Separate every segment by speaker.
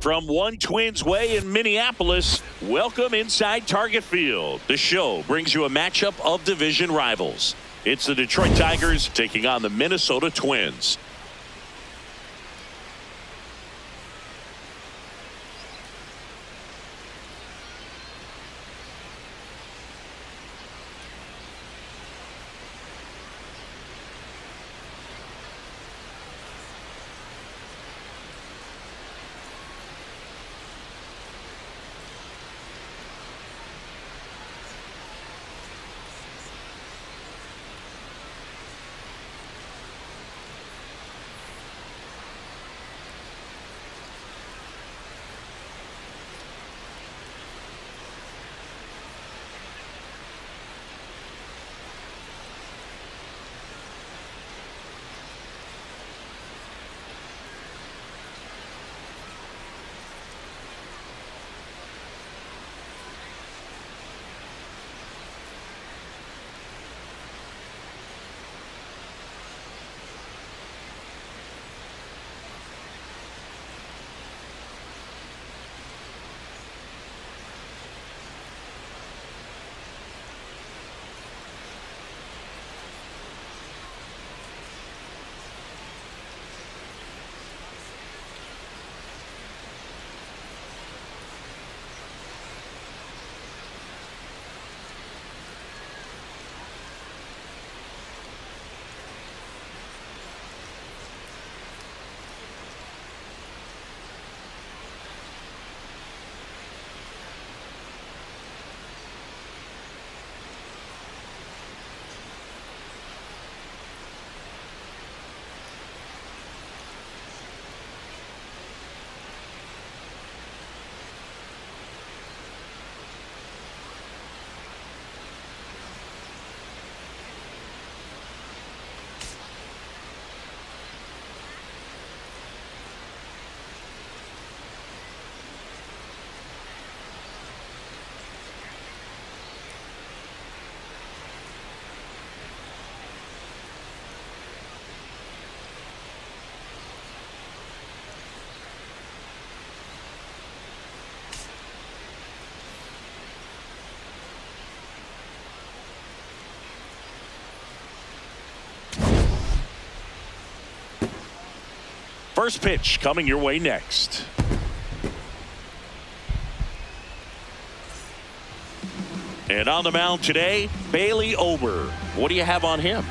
Speaker 1: From One Twins Way in Minneapolis, welcome inside Target Field. The show brings you a matchup of division rivals. It's the Detroit Tigers taking on the Minnesota Twins. First pitch coming your way next. And on the mound today, Bailey Ober. What do you have on him?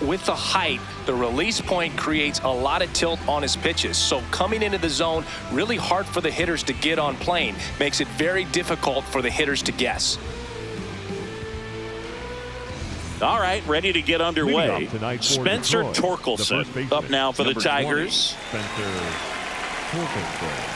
Speaker 2: With the height, the release point creates a lot of tilt on his pitches. So coming into the zone, really hard for the hitters to get on plane. Makes it very difficult for the hitters to guess.
Speaker 1: All right, ready to get underway. Spencer Torkelson up now for the Tigers.
Speaker 3: Spencer Torkelson.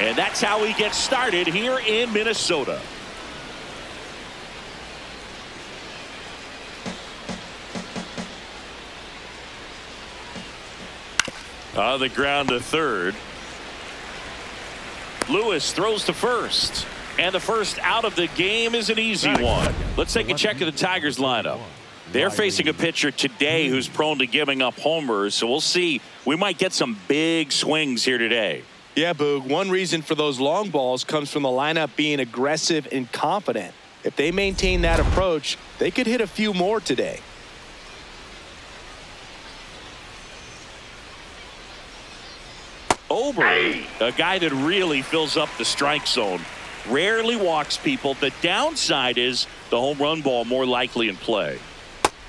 Speaker 1: And that's how we get started here in Minnesota. On the ground to third. Lewis throws to first. And the first out of the game is an easy one. Let's take a check of the Tigers lineup. They're facing a pitcher today who's prone to giving up homers, so we'll see. We might get some big swings here today.
Speaker 2: Yeah, Boog, one reason for those long balls comes from the lineup being aggressive and confident. If they maintain that approach, they could hit a few more today.
Speaker 1: Over, a guy that really fills up the strike zone. Rarely walks people. The downside is the home run ball more likely in play.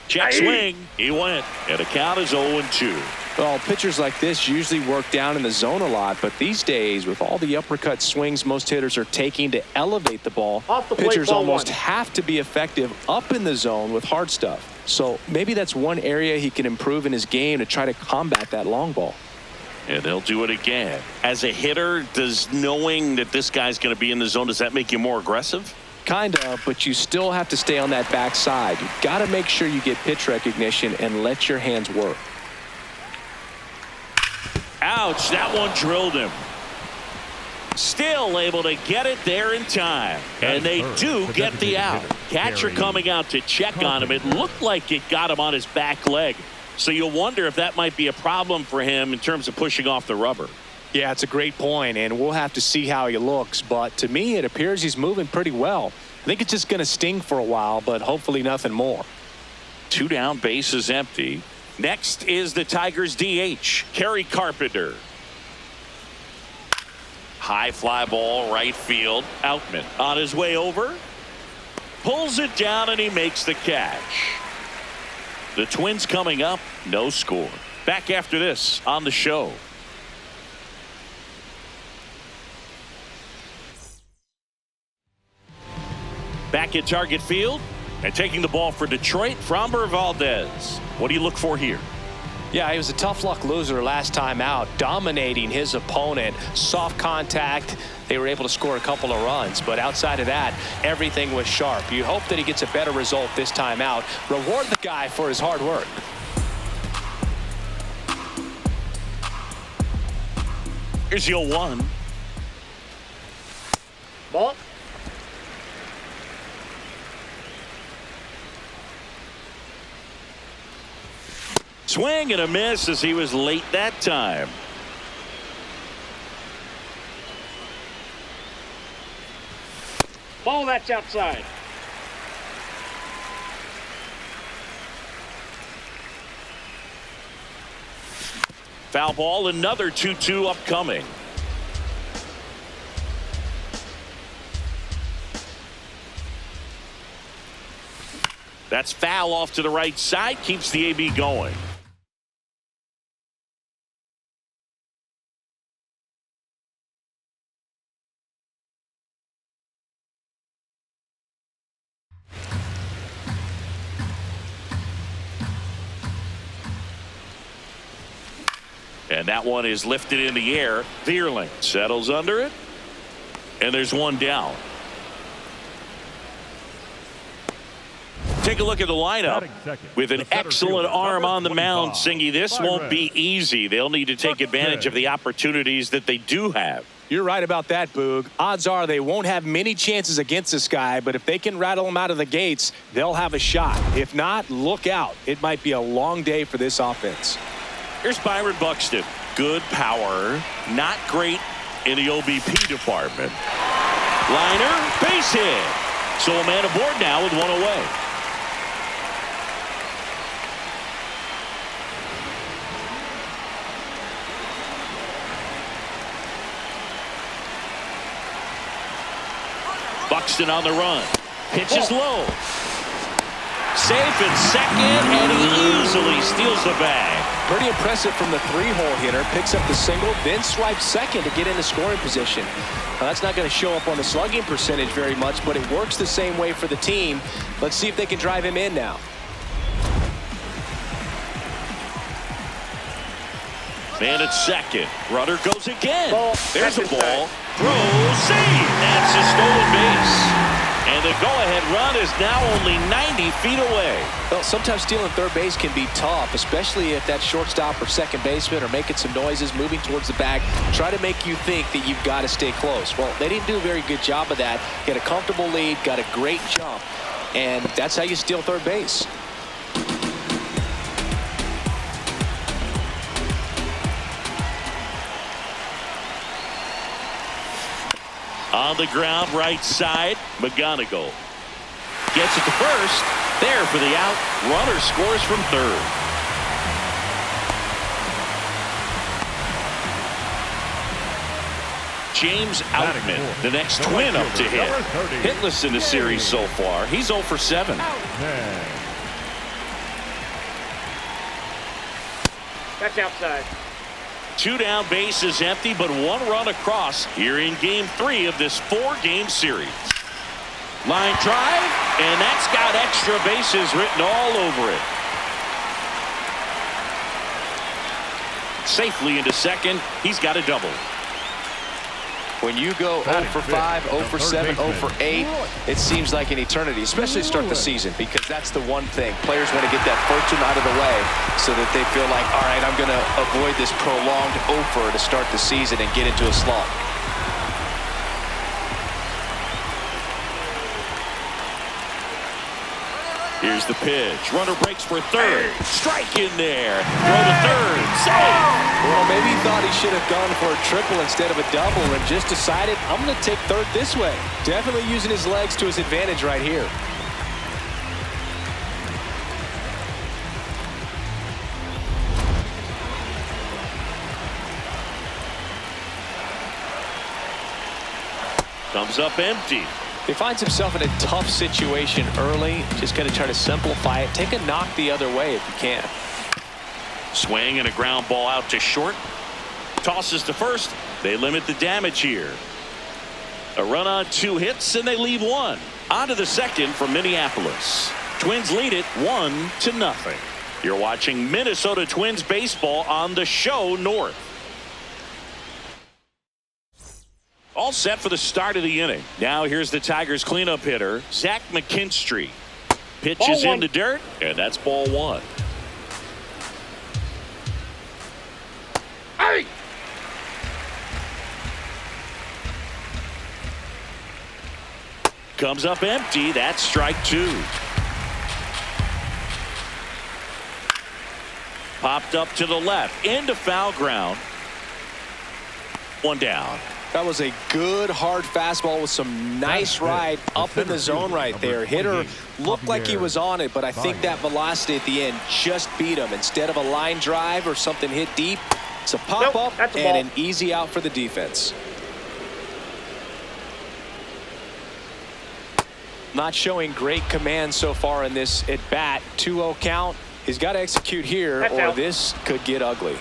Speaker 1: Check swing. He went. And the count is 0-2.
Speaker 2: Well, pitchers like this usually work down in the zone a lot, but these days, with all the uppercut swings most hitters are taking to elevate the ball, pitchers almost have to be effective up in the zone with hard stuff. So maybe that's one area he can improve in his game to try to combat that long ball.
Speaker 1: And they'll do it again. As a hitter, does knowing that this guy's going to be in the zone, does that make you more aggressive?
Speaker 2: Kind of, but you still have to stay on that backside. You've got to make sure you get pitch recognition and let your hands work.
Speaker 1: Ouch, that one drilled him. Still able to get it there in time. And they do get the out. Catcher coming out to check on him. It looked like it got him on his back leg. So you'll wonder if that might be a problem for him in terms of pushing off the rubber.
Speaker 2: Yeah, it's a great point, and we'll have to see how he looks. But to me, it appears he's moving pretty well. I think it's just going to sting for a while, but hopefully nothing more.
Speaker 1: 2 down, bases empty. Next is the Tigers DH, Kerry Carpenter. High fly ball, right field. Outman on his way over. Pulls it down, and he makes the catch. The Twins coming up, no score. Back after this on the show. Back at Target Field and taking the ball for Detroit, Framber Valdez. What do you look for here?
Speaker 2: Yeah, he was a tough luck loser last time out, dominating his opponent. Soft contact. They were able to score a couple of runs, but outside of that, everything was sharp. You hope that he gets a better result this time out. Reward the guy for his hard work.
Speaker 1: Here's the 0-1.
Speaker 4: Ball.
Speaker 1: Swing and a miss as he was late that time.
Speaker 4: Ball, that's outside.
Speaker 1: Foul ball, another 2-2 upcoming. That's foul off to the right side, keeps the AB going. And that one is lifted in the air. Vierling settles under it. And there's one down. Take a look at the lineup. With an excellent arm on the mound, Singy, this won't be easy. They'll need to take advantage of the opportunities that they do have.
Speaker 2: You're right about that, Boog. Odds are they won't have many chances against this guy, but if they can rattle him out of the gates, they'll have a shot. If not, look out. It might be a long day for this offense.
Speaker 1: Here's Byron Buxton. Good power, not great in the OBP department. Liner, base hit. So a man aboard now with one away. Buxton on the run. Pitch is low. Safe at second, and he easily steals the bag.
Speaker 2: Pretty impressive from the 3-hole hitter. Picks up the single, then swipes second to get into scoring position. Now, that's not going to show up on the slugging percentage very much, but it works the same way for the team. Let's see if they can drive him in now.
Speaker 1: Man at second. Runner goes again.
Speaker 4: Ball.
Speaker 1: There's a ball. Throw, save. That's a stolen base. And the go-ahead run is now only 90 feet away.
Speaker 2: Well, sometimes stealing third base can be tough, especially if that shortstop or second baseman are making some noises, moving towards the bag, try to make you think that you've got to stay close. Well, they didn't do a very good job of that. Get a comfortable lead, got a great jump, and that's how you steal third base.
Speaker 1: On the ground, right side, McGonigal gets it to first. There for the out. Runner scores from third. James Outman, the next Twin up to hit. Hitless in the series so far. He's 0 for 7.
Speaker 4: That's outside.
Speaker 1: 2 down, bases empty, but 1 run across here in Game 3 of this 4-game series. Line drive, and that's got extra bases written all over it. Safely into second. He's got a double.
Speaker 2: When you go 0 for 5, 0 for 7, 0 for 8, it seems like an eternity, especially to start the season, because that's the one thing. Players want to get that first one out of the way so that they feel like, all right, I'm going to avoid this prolonged 0 for to start the season and get into a slump.
Speaker 1: Here's the pitch. Runner breaks for third. Strike in there. Throw to third. Save.
Speaker 2: Well, maybe he thought he should have gone for a triple instead of a double and just decided, I'm going to take third this way. Definitely using his legs to his advantage right here.
Speaker 1: Comes up empty.
Speaker 2: He finds himself in a tough situation early. Just got to try to simplify it. Take a knock the other way if you can.
Speaker 1: Swing and a ground ball out to short. Tosses to first. They limit the damage here. A run on 2 hits, and they leave 1. On to the second from Minneapolis. Twins lead it 1-0. You're watching Minnesota Twins baseball on the show North. All set for the start of the inning. Now here's the Tigers cleanup hitter, Zach McKinstry. Pitches in the dirt, and that's ball 1.
Speaker 4: Hey!
Speaker 1: Comes up empty. That's strike 2. Popped up to the left into foul ground. 1 down.
Speaker 2: That was a good hard fastball with some nice ride up in the zone right there. Hitter looked like he was on it, but I think that velocity at the end just beat him. Instead of a line drive or something hit deep, it's a pop up and an easy out for the defense. Not showing great command so far in this at bat. 2-0 count. He's got to execute here or this could get ugly.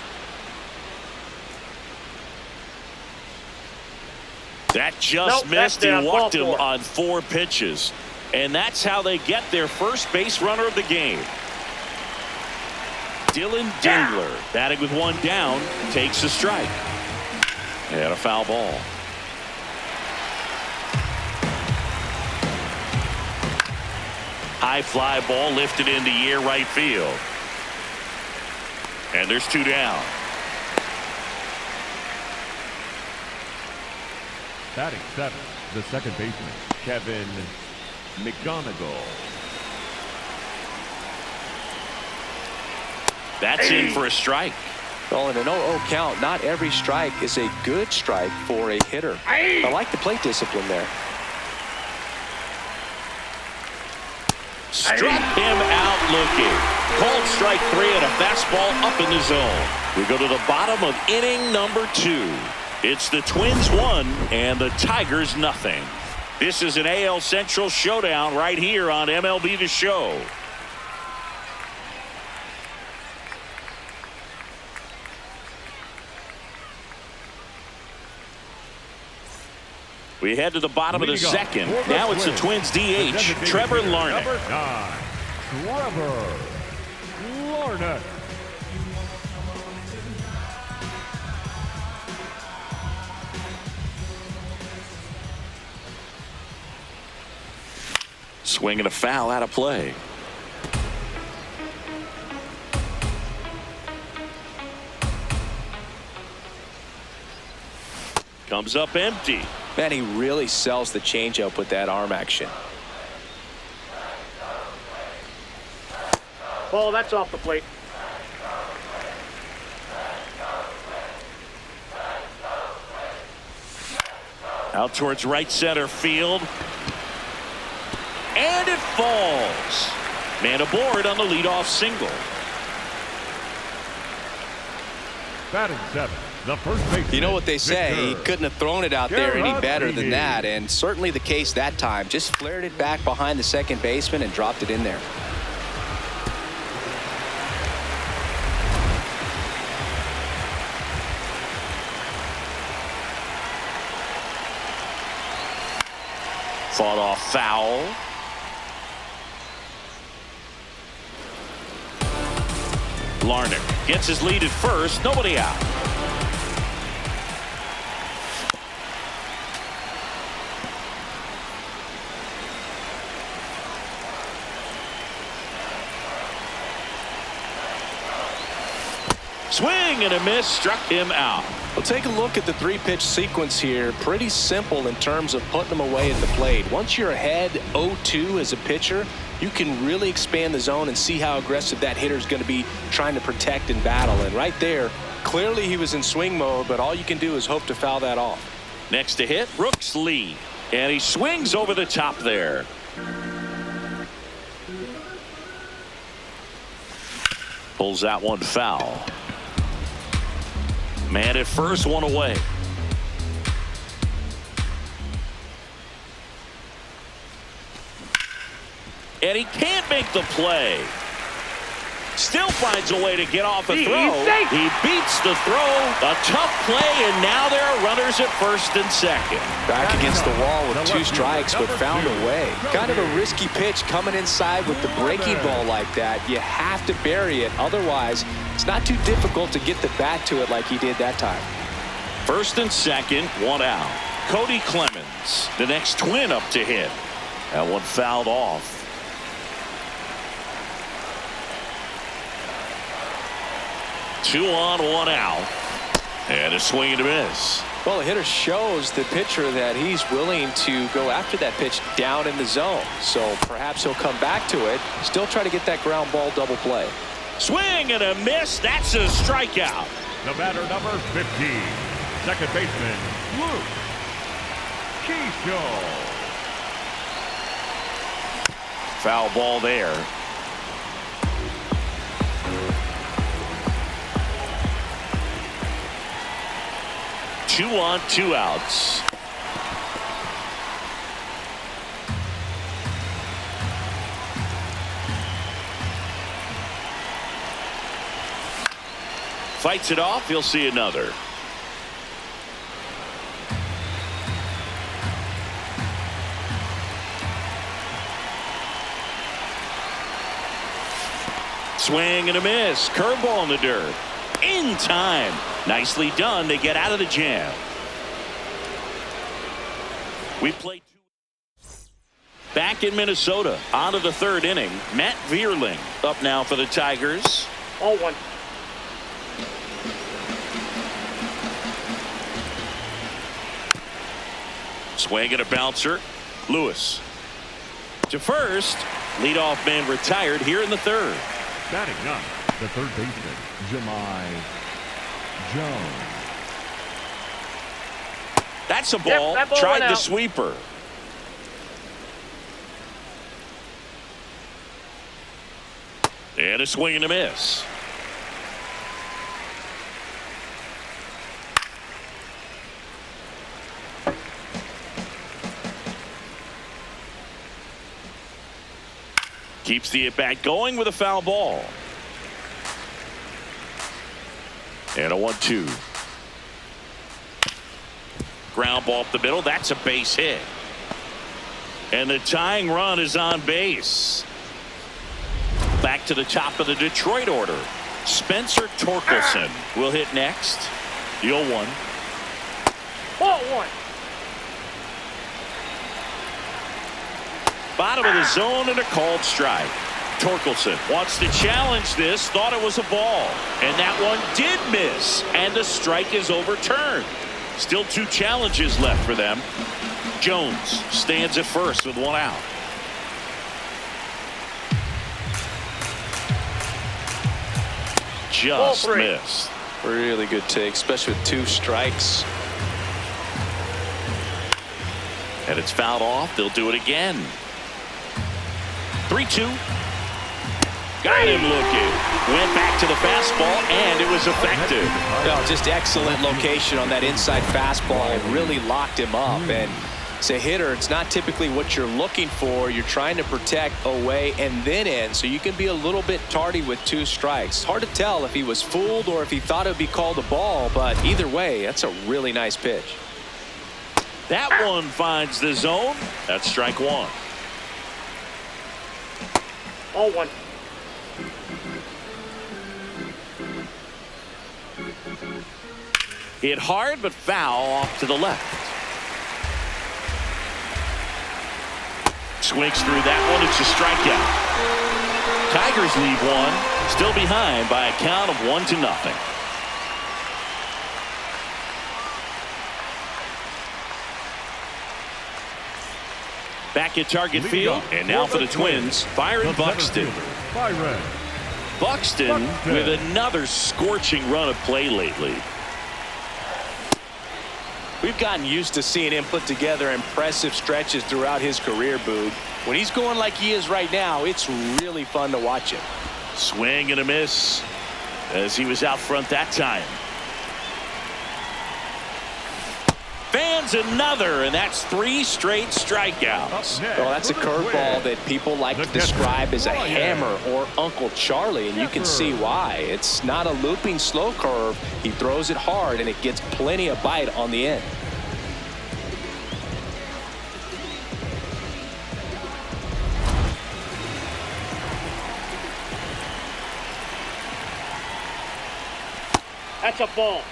Speaker 1: That just missed. He walked him on 4 pitches. And that's how they get their first base runner of the game. Dylan Dingler, batting with 1 down, takes a strike. And a foul ball. High fly ball lifted into the air right field. And there's 2 down.
Speaker 3: Batting 7, the second baseman, Kevin McGonigal.
Speaker 1: That's in for a strike.
Speaker 2: Well, in an 0-0 count, not every strike is a good strike for a hitter. I like the plate discipline there.
Speaker 1: Struck him out looking. Called strike 3 and a fastball up in the zone. We go to the bottom of inning number 2. It's the Twins 1 and the Tigers nothing. This is an AL Central showdown right here on MLB The Show. We head to the bottom of the second. Now it's the Twins DH, Trevor Larnach.
Speaker 3: Number 9, Trevor Larnach.
Speaker 1: Swinging a foul out of play. Comes up empty.
Speaker 2: Man, he really sells the changeup with that arm action.
Speaker 4: Ball, that's off the plate.
Speaker 1: Out towards right center field. And it falls. Man aboard on the leadoff single.
Speaker 3: Batting 7, the first baseman.
Speaker 2: You know what they say, he
Speaker 3: Victor.
Speaker 2: couldn't have thrown it out there any better than
Speaker 3: Garrett.
Speaker 2: that, and certainly the case that time. Just flared it back behind the second baseman and dropped it in there.
Speaker 1: Fought off foul. Larnach gets his lead at first. Nobody out. Swing and a miss, struck him out.
Speaker 2: Well, take a look at the three-pitch sequence here. Pretty simple in terms of putting them away at the plate. Once you're ahead 0-2 as a pitcher, you can really expand the zone and see how aggressive that hitter is going to be trying to protect and battle. And right there, clearly he was in swing mode, but all you can do is hope to foul that off.
Speaker 1: Next to hit, Brooks Lee. And he swings over the top there. Pulls that one foul. Man at first, one away. And he can't make the play. Still finds a way to get off a throw. He beats the throw. A tough play, and now there are runners at first and second.
Speaker 2: Back against the wall with 2 strikes, but found a way. Kind of a risky pitch coming inside with the breaking ball like that. You have to bury it. Otherwise, it's not too difficult to get the bat to it like he did that time.
Speaker 1: First and second, one out. Cody Clemens, the next Twin up to hit. That one fouled off. Two on, one out. And a swing and a miss.
Speaker 2: Well, the hitter shows the pitcher that he's willing to go after that pitch down in the zone. So perhaps he'll come back to it. Still try to get that ground ball double play.
Speaker 1: Swing and a miss. That's a strikeout.
Speaker 3: The batter number 15, second baseman, Luke Keisho.
Speaker 1: Foul ball there. Two on, two outs. Fights it off. He'll see another. Swing and a miss. Curveball in the dirt. In time. Nicely done. They get out of the jam. We played back in Minnesota. On to the third inning. Matt Vierling up now for the Tigers.
Speaker 4: 0-1.
Speaker 1: Swing and a bouncer. Lewis to first. Leadoff man retired here in the third.
Speaker 3: Batting up, the third baseman, Jahmai Jones.
Speaker 1: That's a ball.
Speaker 4: That ball
Speaker 1: Tried
Speaker 4: went
Speaker 1: the
Speaker 4: out.
Speaker 1: sweeper. And a swing and a miss. Keeps the at-bat going with a foul ball. And a 1-2. Ground ball up the middle. That's a base hit. And the tying run is on base. Back to the top of the Detroit order. Spencer Torkelson will hit next. The 0-1.
Speaker 4: 0-1.
Speaker 1: Bottom of the zone and a called strike. Torkelson wants to challenge this. Thought it was a ball. And that one did miss. And the strike is overturned. Still 2 challenges left for them. Jones stands at first with 1 out. Just missed.
Speaker 2: Really good take, especially with 2 strikes.
Speaker 1: And it's fouled off. They'll do it again. 3-2. Got him looking. Went back to the fastball, and it was effective.
Speaker 2: No, just excellent location on that inside fastball. Really locked him up. And as a hitter, it's not typically what you're looking for. You're trying to protect away and then in, so you can be a little bit tardy with 2 strikes. Hard to tell if he was fooled or if he thought it would be called a ball, but either way, that's a really nice pitch.
Speaker 1: That one finds the zone. That's strike 1.
Speaker 4: 0-1.
Speaker 1: Hit hard, but foul off to the left. Swings through that one. It's a strikeout. Tigers leave one. Still behind by a count of 1-0. Back at Target Field, and now for the Twins, Byron Buxton. Buxton with another scorching run of play lately.
Speaker 2: We've gotten used to seeing him put together impressive stretches throughout his career, Boog. When he's going like he is right now, it's really fun to watch him.
Speaker 1: Swing and a miss as he was out front that time. Fans another, and that's 3 straight strikeouts.
Speaker 2: Well, that's a curveball that people like to describe as a hammer or Uncle Charlie, and you can see why. It's not a looping slow curve. He throws it hard, and it gets plenty of bite on the end.
Speaker 4: That's a ball.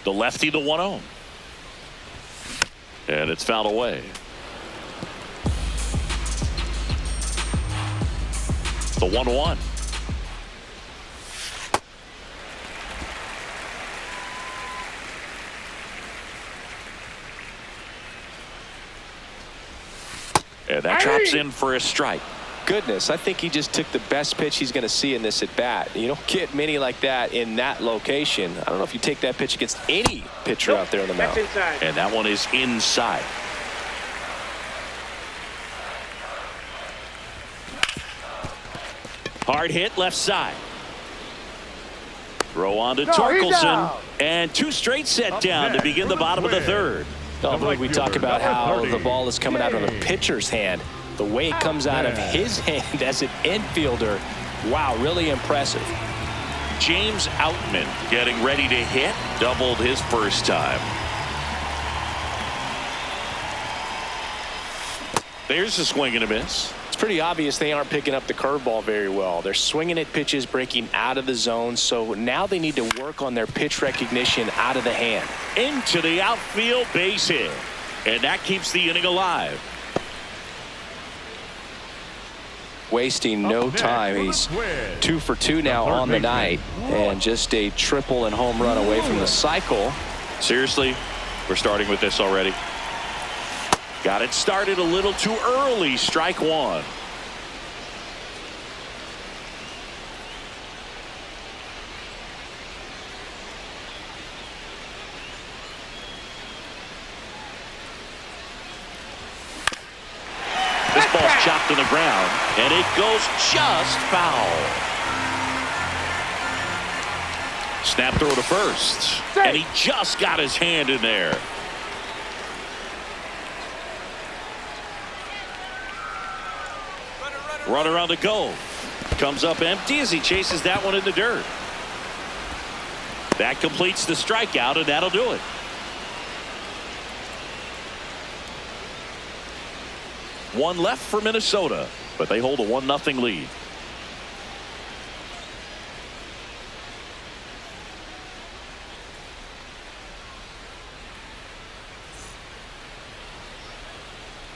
Speaker 1: The lefty to 1-0. And it's fouled away. The 1-1. And that drops in for a strike.
Speaker 2: Goodness, I think he just took the best pitch he's going to see in this at bat. You don't get many like that in that location. I don't know if you take that pitch against any pitcher out there on the mound.
Speaker 4: That's inside.
Speaker 1: And that one is inside. Hard hit left side. Throw on to Torkelson. And 2 straight set down to begin the bottom of the 3rd.
Speaker 2: We talk about how the ball is coming out of the pitcher's hand. The way it comes out of his hand as an infielder, wow, really impressive.
Speaker 1: James Outman getting ready to hit. Doubled his first time. There's a swing and a miss.
Speaker 2: It's pretty obvious they aren't picking up the curveball very well. They're swinging at pitches breaking out of the zone, so now they need to work on their pitch recognition out of the hand.
Speaker 1: Into the outfield, base hit. And that keeps the inning alive.
Speaker 2: Wasting no time. He's 2 for 2 now on the night, and just a triple and home run away from the cycle.
Speaker 1: Seriously, we're starting with this already. Got it started a little too early. Strike 1. This ball's chopped to the ground, and it goes just foul. Snap throw to first, and he just got his hand in there. Runner on the go. Comes up empty as he chases that one in the dirt. That completes the strikeout, and that'll do it. One left for Minnesota, but they hold a 1-0 lead.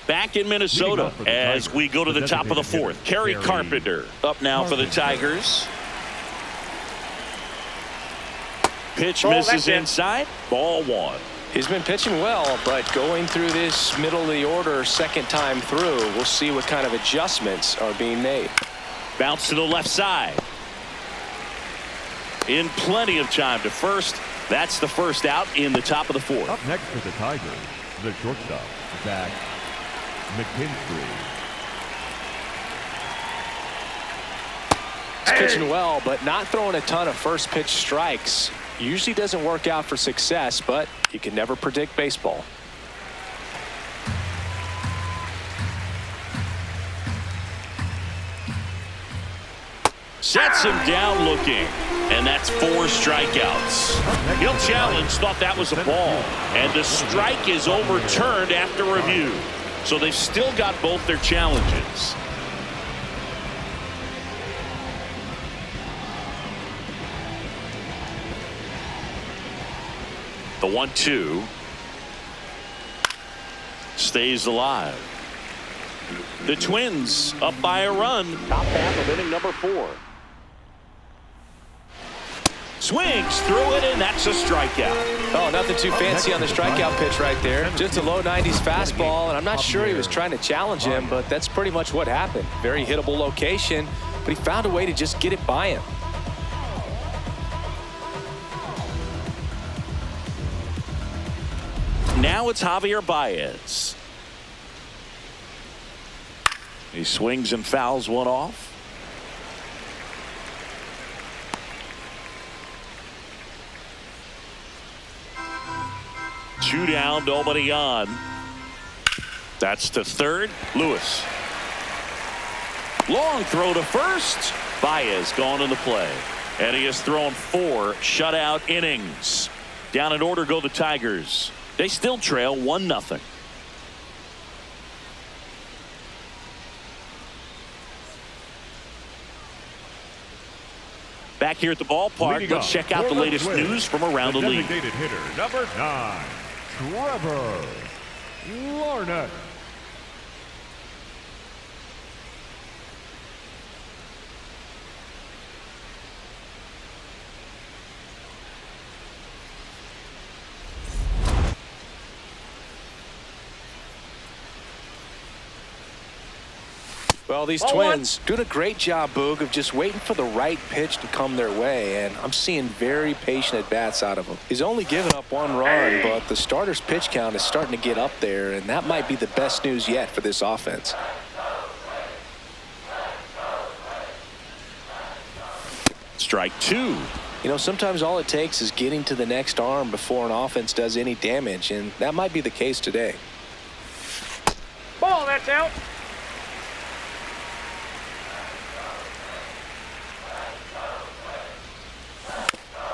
Speaker 1: Back in Minnesota as we go to the top of the 4th. Kerry Carpenter up now for the Tigers. Pitch misses inside. Ball 1.
Speaker 2: He's been pitching well, but going through this middle of the order second time through, we'll see what kind of adjustments are being made.
Speaker 1: Bounce to the left side. In plenty of time to first. That's the first out in the top of the fourth.
Speaker 3: Up next for the Tigers, the shortstop, Zach McKinstry.
Speaker 2: He's pitching well, but not throwing a ton of first pitch strikes. Usually doesn't work out for success, but you can never predict baseball.
Speaker 1: Sets him down looking. And that's 4 strikeouts. He'll challenge, thought that was a ball. And the strike is overturned after review. So they've still got both their challenges. The 1-2 stays alive. The Twins up by a run.
Speaker 4: Top half of inning number 4.
Speaker 1: Swings through it, and that's a strikeout.
Speaker 2: Oh, nothing too fancy on the strikeout pitch right there. Just a low 90s fastball, and I'm not sure he was trying to challenge him, but that's pretty much what happened. Very hittable location, but he found a way to just get it by him.
Speaker 1: Now it's Javier Baez. He swings and fouls one off. Two down, nobody on. That's to third. Lewis. Long throw to first. Baez gone in the play. And he has thrown 4 shutout innings. Down in order go the Tigers. They still trail 1-0. Back here at the ballpark, let's check out the latest news from around the league.
Speaker 3: Designated hitter number 9, Trevor Larnett.
Speaker 2: Well, these Twins doing a great job, Boog, of just waiting for the right pitch to come their way, and I'm seeing very patient at-bats out of him. He's only given up 1 run, but the starter's pitch count is starting to get up there, and that might be the best news yet for this offense.
Speaker 1: Strike 2.
Speaker 2: You know, sometimes all it takes is getting to the next arm before an offense does any damage, and that might be the case today.
Speaker 4: Ball, that's out.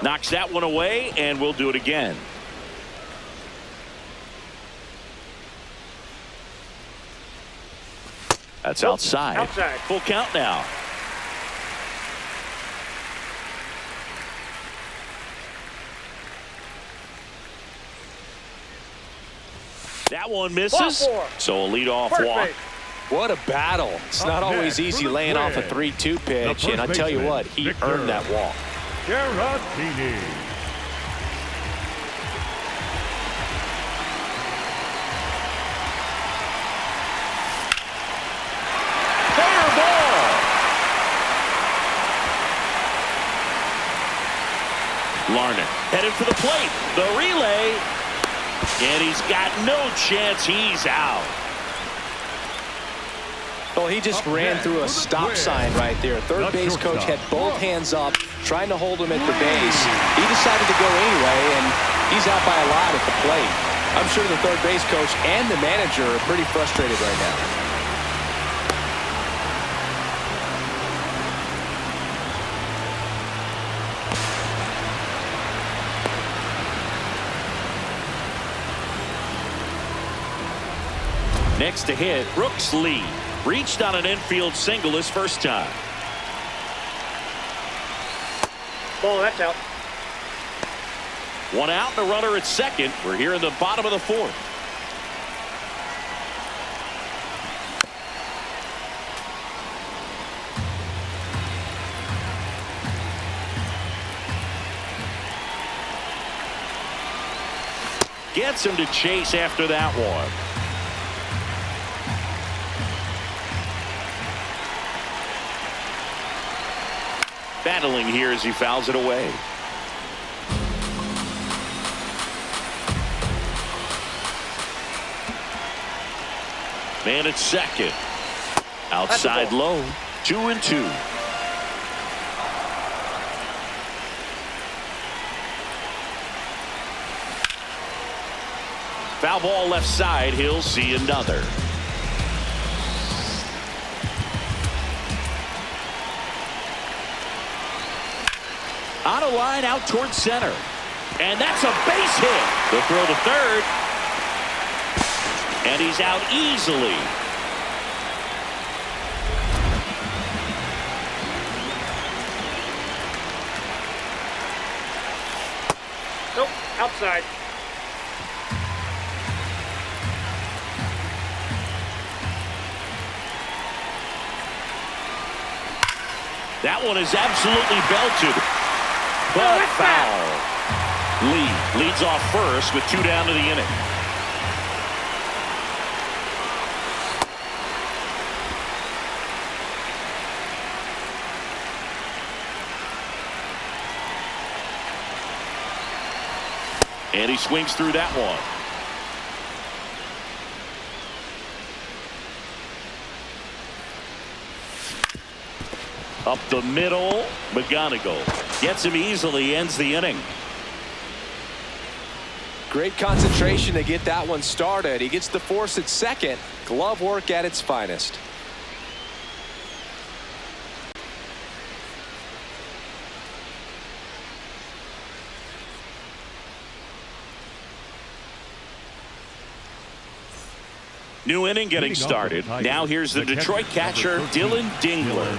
Speaker 1: Knocks that one away, and we'll do it again. That's outside.
Speaker 4: Outside.
Speaker 1: Full count now. That one misses.
Speaker 4: Ball 4.
Speaker 1: So a leadoff
Speaker 4: First
Speaker 1: walk.
Speaker 4: base.
Speaker 2: What a battle. It's not always easy laying off a 3-2 pitch, and I tell you what, he earned that walk.
Speaker 3: Garantini.
Speaker 1: Fair ball. Larnett headed for the plate. The relay. And he's got no chance. He's out.
Speaker 2: Well, he just ran through a stop sign right there. Third base coach had both hands up, trying to hold him at the base. He decided to go anyway, and he's out by a lot at the plate. I'm sure the third base coach and the manager are pretty frustrated right now.
Speaker 1: Next to hit, Brooks Lee. Reached on an infield single his first time.
Speaker 4: Ball, that's out.
Speaker 1: 1 out and a runner at second. We're here in the bottom of the 4th. Gets him to chase after that one. Battling here as he fouls it away. Man at second. Outside low. 2-2. Foul ball left side. He'll see another. On a line out towards center. And that's a base hit. The throw to third. And he's out easily.
Speaker 4: Nope, outside.
Speaker 1: That one is absolutely belted. But foul. Lee leads off first with 2 down to the inning. And he swings through that one. Up the middle, McGonigal gets him easily, ends the inning.
Speaker 2: Great concentration to get that one started. He gets the force at second. Glove work at its finest.
Speaker 1: New inning getting started. Now here's the Detroit catcher, Dylan Dingler.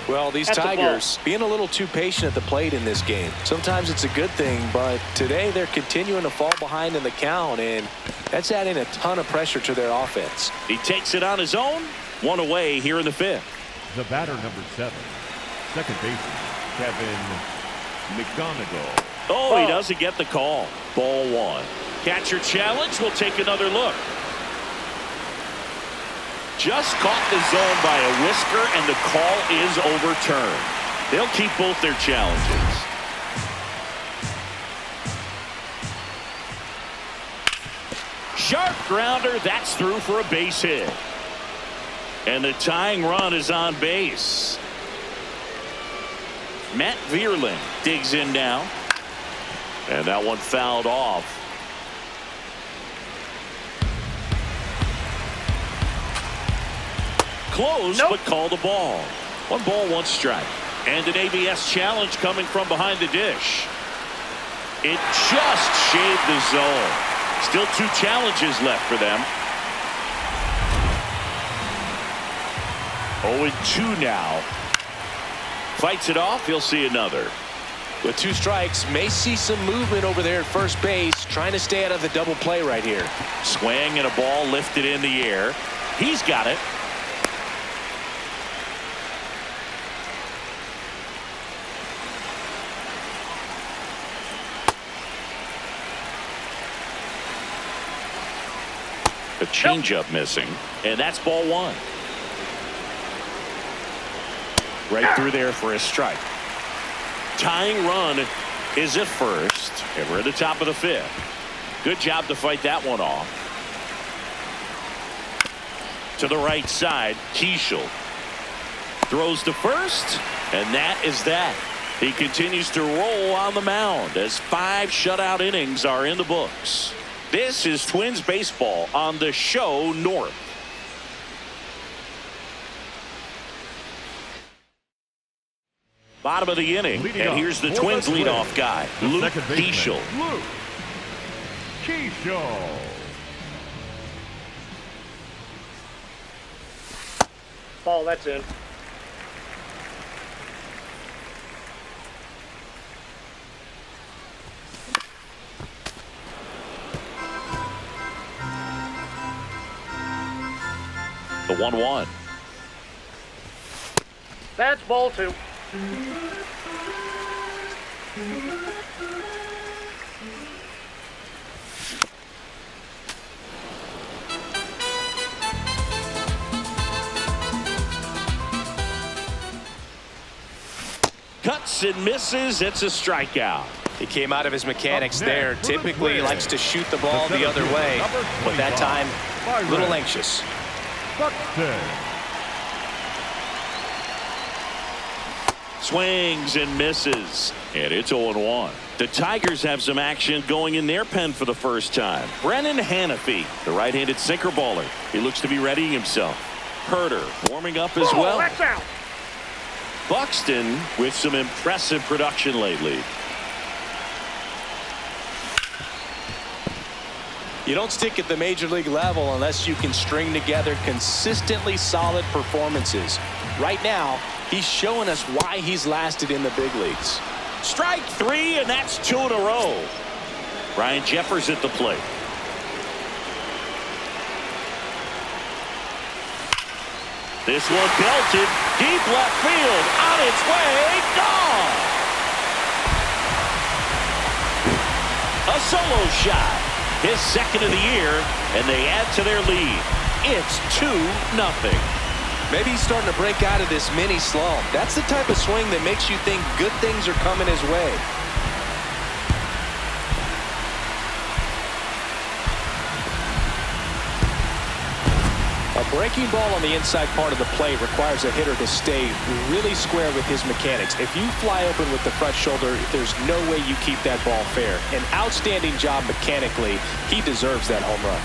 Speaker 2: Well, these Tigers being a little too patient at the plate in this game. Sometimes it's a good thing, but today they're continuing to fall behind in the count, and that's adding a ton of pressure to their offense.
Speaker 1: He takes it on his own. One away here in the 5th.
Speaker 3: The batter, number 7, second baseman, Kevin McGonigal.
Speaker 1: Oh, he doesn't get the call. Ball 1. Catcher challenge. We'll take another look. Just caught the zone by a whisker, and the call is overturned. They'll keep both their challenges. Sharp grounder. That's through for a base hit. And the tying run is on base. Matt Vierling digs in now. And that one fouled off. Close, but called a ball. 1 ball, 1 strike. And an ABS challenge coming from behind the dish. It just shaved the zone. Still 2 challenges left for them. 0-2 now. Fights it off. He'll see another.
Speaker 2: With 2 strikes, may see some movement over there at first base, trying to stay out of the double play right here.
Speaker 1: Swing and a ball lifted in the air. He's got it. A changeup missing, and that's ball 1. Right through there for a strike. Tying run is at first, and we're at the top of the 5th. Good job to fight that one off. To the right side, Keishel throws to first, and that is that. He continues to roll on the mound as 5 shutout innings are in the books. This is Twins baseball on the show North. Bottom of the inning, and here's the Twins leadoff guy, Luke Keishel.
Speaker 3: Luke Keishel.
Speaker 4: Ball, that's in.
Speaker 1: The 1-1.
Speaker 4: That's ball 2.
Speaker 1: swings and misses. It's a strikeout.
Speaker 2: He came out of his mechanics there. Typically likes to shoot the ball the other way, but that time a little anxious.
Speaker 1: Swings and misses, and it's 0-1. The Tigers have some action going in their pen for the first time. Brennan Hanafy, the right-handed sinker baller. He looks to be readying himself. Herder warming up as well.
Speaker 4: That's out.
Speaker 1: Buxton with some impressive production lately.
Speaker 2: You don't stick at the major league level unless you can string together consistently solid performances. Right now, he's showing us why he's lasted in the big leagues.
Speaker 1: Strike three, and that's 2 in a row. Ryan Jeffers at the plate. This one belted deep left field, on its way, gone. A solo shot, his second of the year, and they add to their lead. It's 2-0.
Speaker 2: Maybe he's starting to break out of this mini slump. That's the type of swing that makes you think good things are coming his way. A breaking ball on the inside part of the plate requires a hitter to stay really square with his mechanics. If you fly open with the front shoulder, there's no way you keep that ball fair. An outstanding job mechanically. He deserves that home run.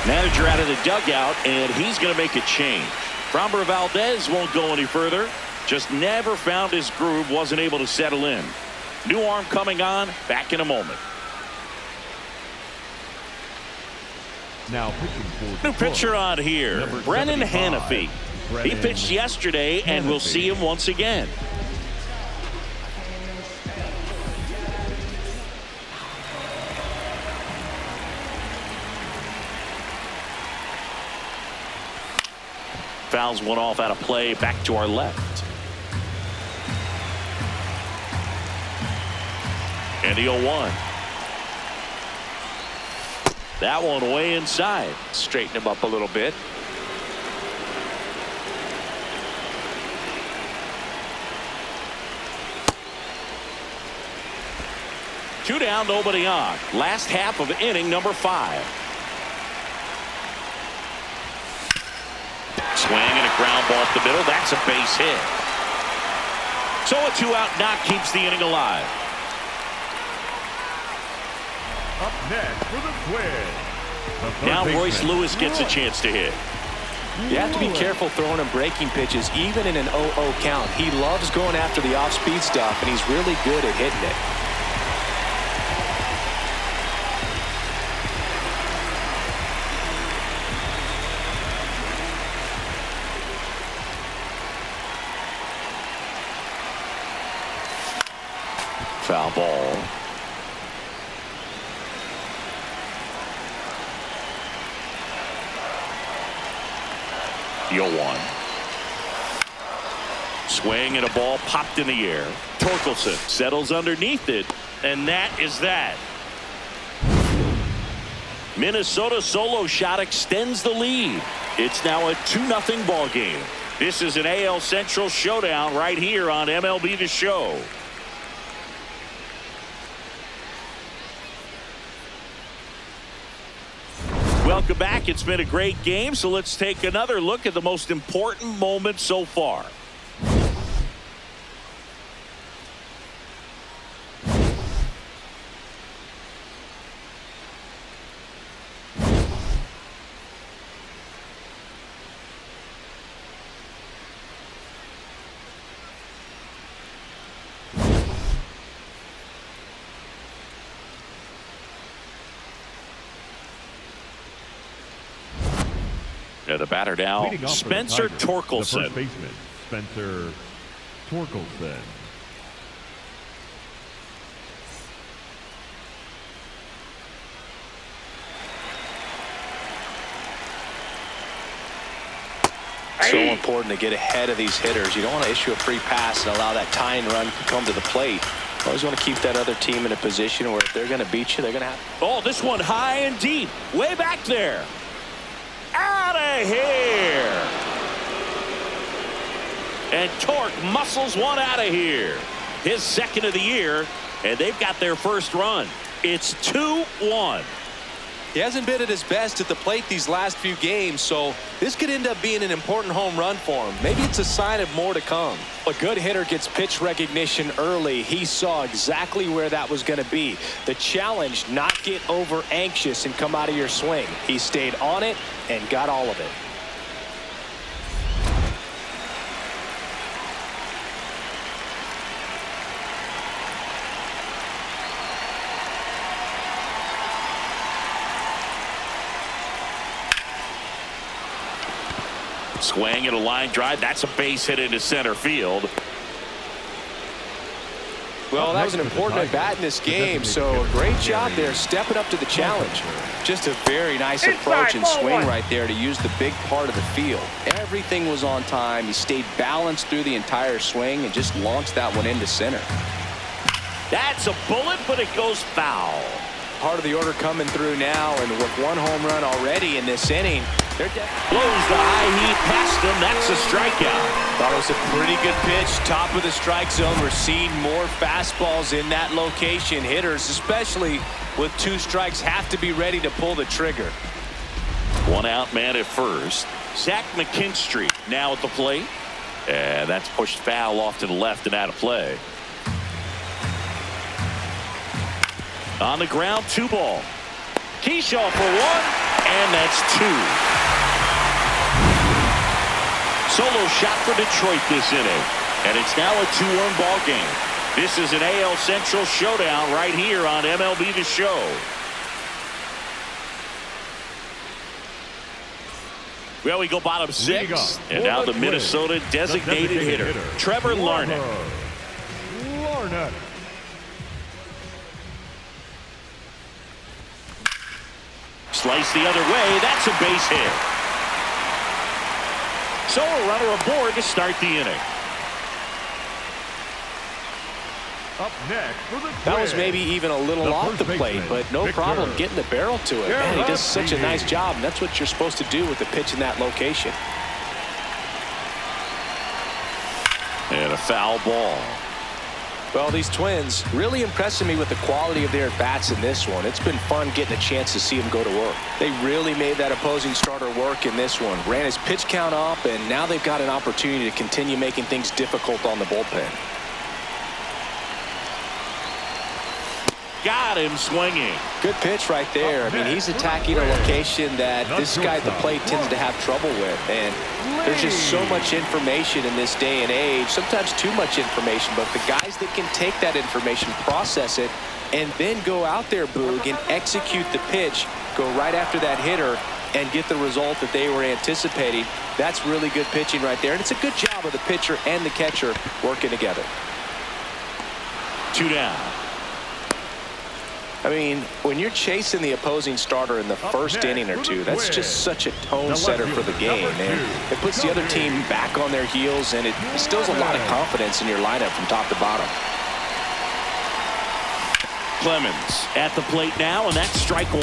Speaker 1: Manager out of the dugout, and he's going to make a change. Framber Valdez won't go any further. Just never found his groove, wasn't able to settle in. New arm coming on, back in a moment.
Speaker 3: Now pitching for
Speaker 1: New pitcher on here,
Speaker 3: Number
Speaker 1: Brennan
Speaker 3: 75,
Speaker 1: Hanafy. He
Speaker 3: Brennan
Speaker 1: pitched yesterday, and we'll see him once again. Fouls one off out of play, back to our left. And the 0-1. That one way inside.
Speaker 2: Straighten him up a little bit.
Speaker 1: Two down, nobody on. Last half of inning number 5. Swing and a ground ball up the middle. That's a base hit. So a 2-out knock keeps the inning alive.
Speaker 3: up next for the Twins.
Speaker 1: Now Royce Lewis gets a chance to hit.
Speaker 2: You have to be careful throwing him breaking pitches, even in an 0-0 count. He loves going after the off-speed stuff, and he's really good at hitting it.
Speaker 1: Foul ball. The 0-1. Swing and a ball popped in the air. Torkelson settles underneath it, and that is that. Minnesota solo shot extends the lead. It's now a 2-0 ball game. This is an AL Central showdown right here on MLB The Show. Welcome back. It's been a great game, so let's take another look at the most important moment so far. The batter now,
Speaker 3: Leading off for the
Speaker 1: Spencer
Speaker 3: Tigers, the
Speaker 1: Torkelson.
Speaker 3: first baseman, Spencer Torkelson.
Speaker 2: So important to get ahead of these hitters. You don't want to issue a free pass and allow that tying run to come to the plate. You always want to keep that other team in a position where if they're going to beat you, they're going to have.
Speaker 1: Oh, this one high and deep, way back there. of here. And Torque muscles one out of here. His second of the year, and they've got their first run. It's 2-1.
Speaker 2: He hasn't been at his best at the plate these last few games, so this could end up being an important home run for him. Maybe it's a sign of more to come. A good hitter gets pitch recognition early. He saw exactly where that was going to be. The challenge, not get over anxious and come out of your swing. He stayed on it and got all of it.
Speaker 1: Swing and a line drive. That's a base hit into center field.
Speaker 2: Well, that was an important at bat in this game, so a great job there stepping up to the challenge. Just a very nice approach and swing right there to use the big part of the field. Everything was on time. He stayed balanced through the entire swing and just launched that one into center.
Speaker 1: That's a bullet, but it goes foul.
Speaker 2: Part of the order coming through now, and with one home run already in this inning, they're
Speaker 1: blows the high heat past him. That's a strikeout.
Speaker 2: Thought it was a pretty good pitch. Top of the strike zone. We're seeing more fastballs in that location. Hitters, especially with two strikes, have to be ready to pull the trigger.
Speaker 1: One out man at first. Zach McKinstry now at the plate. And that's pushed foul off to the left and out of play. On the ground, 2-ball. Keyshaw for one, and that's 2. Solo shot for Detroit this inning, and it's now a 2-1 ball game. This is an AL Central showdown right here on MLB The Show. Well, we go bottom 6, and now the Minnesota designated hitter, Trevor Larnach. Slice the other way. That's a base hit. So a runner aboard to start the inning.
Speaker 3: Up next for the
Speaker 2: that was maybe even a little off the plate, but no problem getting the barrel to it. Man, he does such a nice job, and that's what you're supposed to do with the pitch in that location.
Speaker 1: And a foul ball.
Speaker 2: Well, these Twins really impressing me with the quality of their at-bats in this one. It's been fun getting a chance to see them go to work. They really made that opposing starter work in this one. Ran his pitch count up, and now they've got an opportunity to continue making things difficult on the bullpen.
Speaker 1: Got him swinging.
Speaker 2: Good pitch right there. I mean, he's attacking a location that this guy at the plate tends to have trouble with. And there's just so much information in this day and age, sometimes too much information, but the guys that can take that information, process it, and then go out there, Boog, and execute the pitch, go right after that hitter, and get the result that they were anticipating. That's really good pitching right there. And it's a good job of the pitcher and the catcher working together.
Speaker 1: 2 down.
Speaker 2: I mean, when you're chasing the opposing starter in the first inning or two, that's just such a tone setter for the game, man. It puts the other team back on their heels, and it instills a lot of confidence in your lineup from top to bottom.
Speaker 1: Clemens at the plate now, and that's strike 1.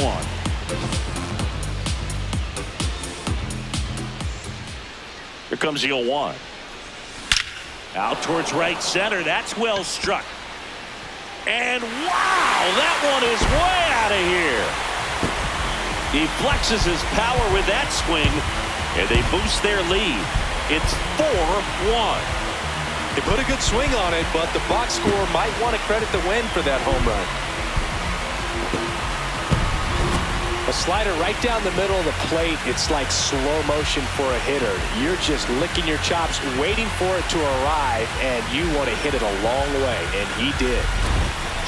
Speaker 1: Here comes the 0-1. Out towards right center. That's well struck. And wow, that one is way out of here. He flexes his power with that swing, and they boost their lead. It's 4-1.
Speaker 2: They put a good swing on it, but the box score might want to credit the win for that home run. A slider right down the middle of the plate. It's like slow motion for a hitter. You're just licking your chops, waiting for it to arrive, and you want to hit it a long way, and he did.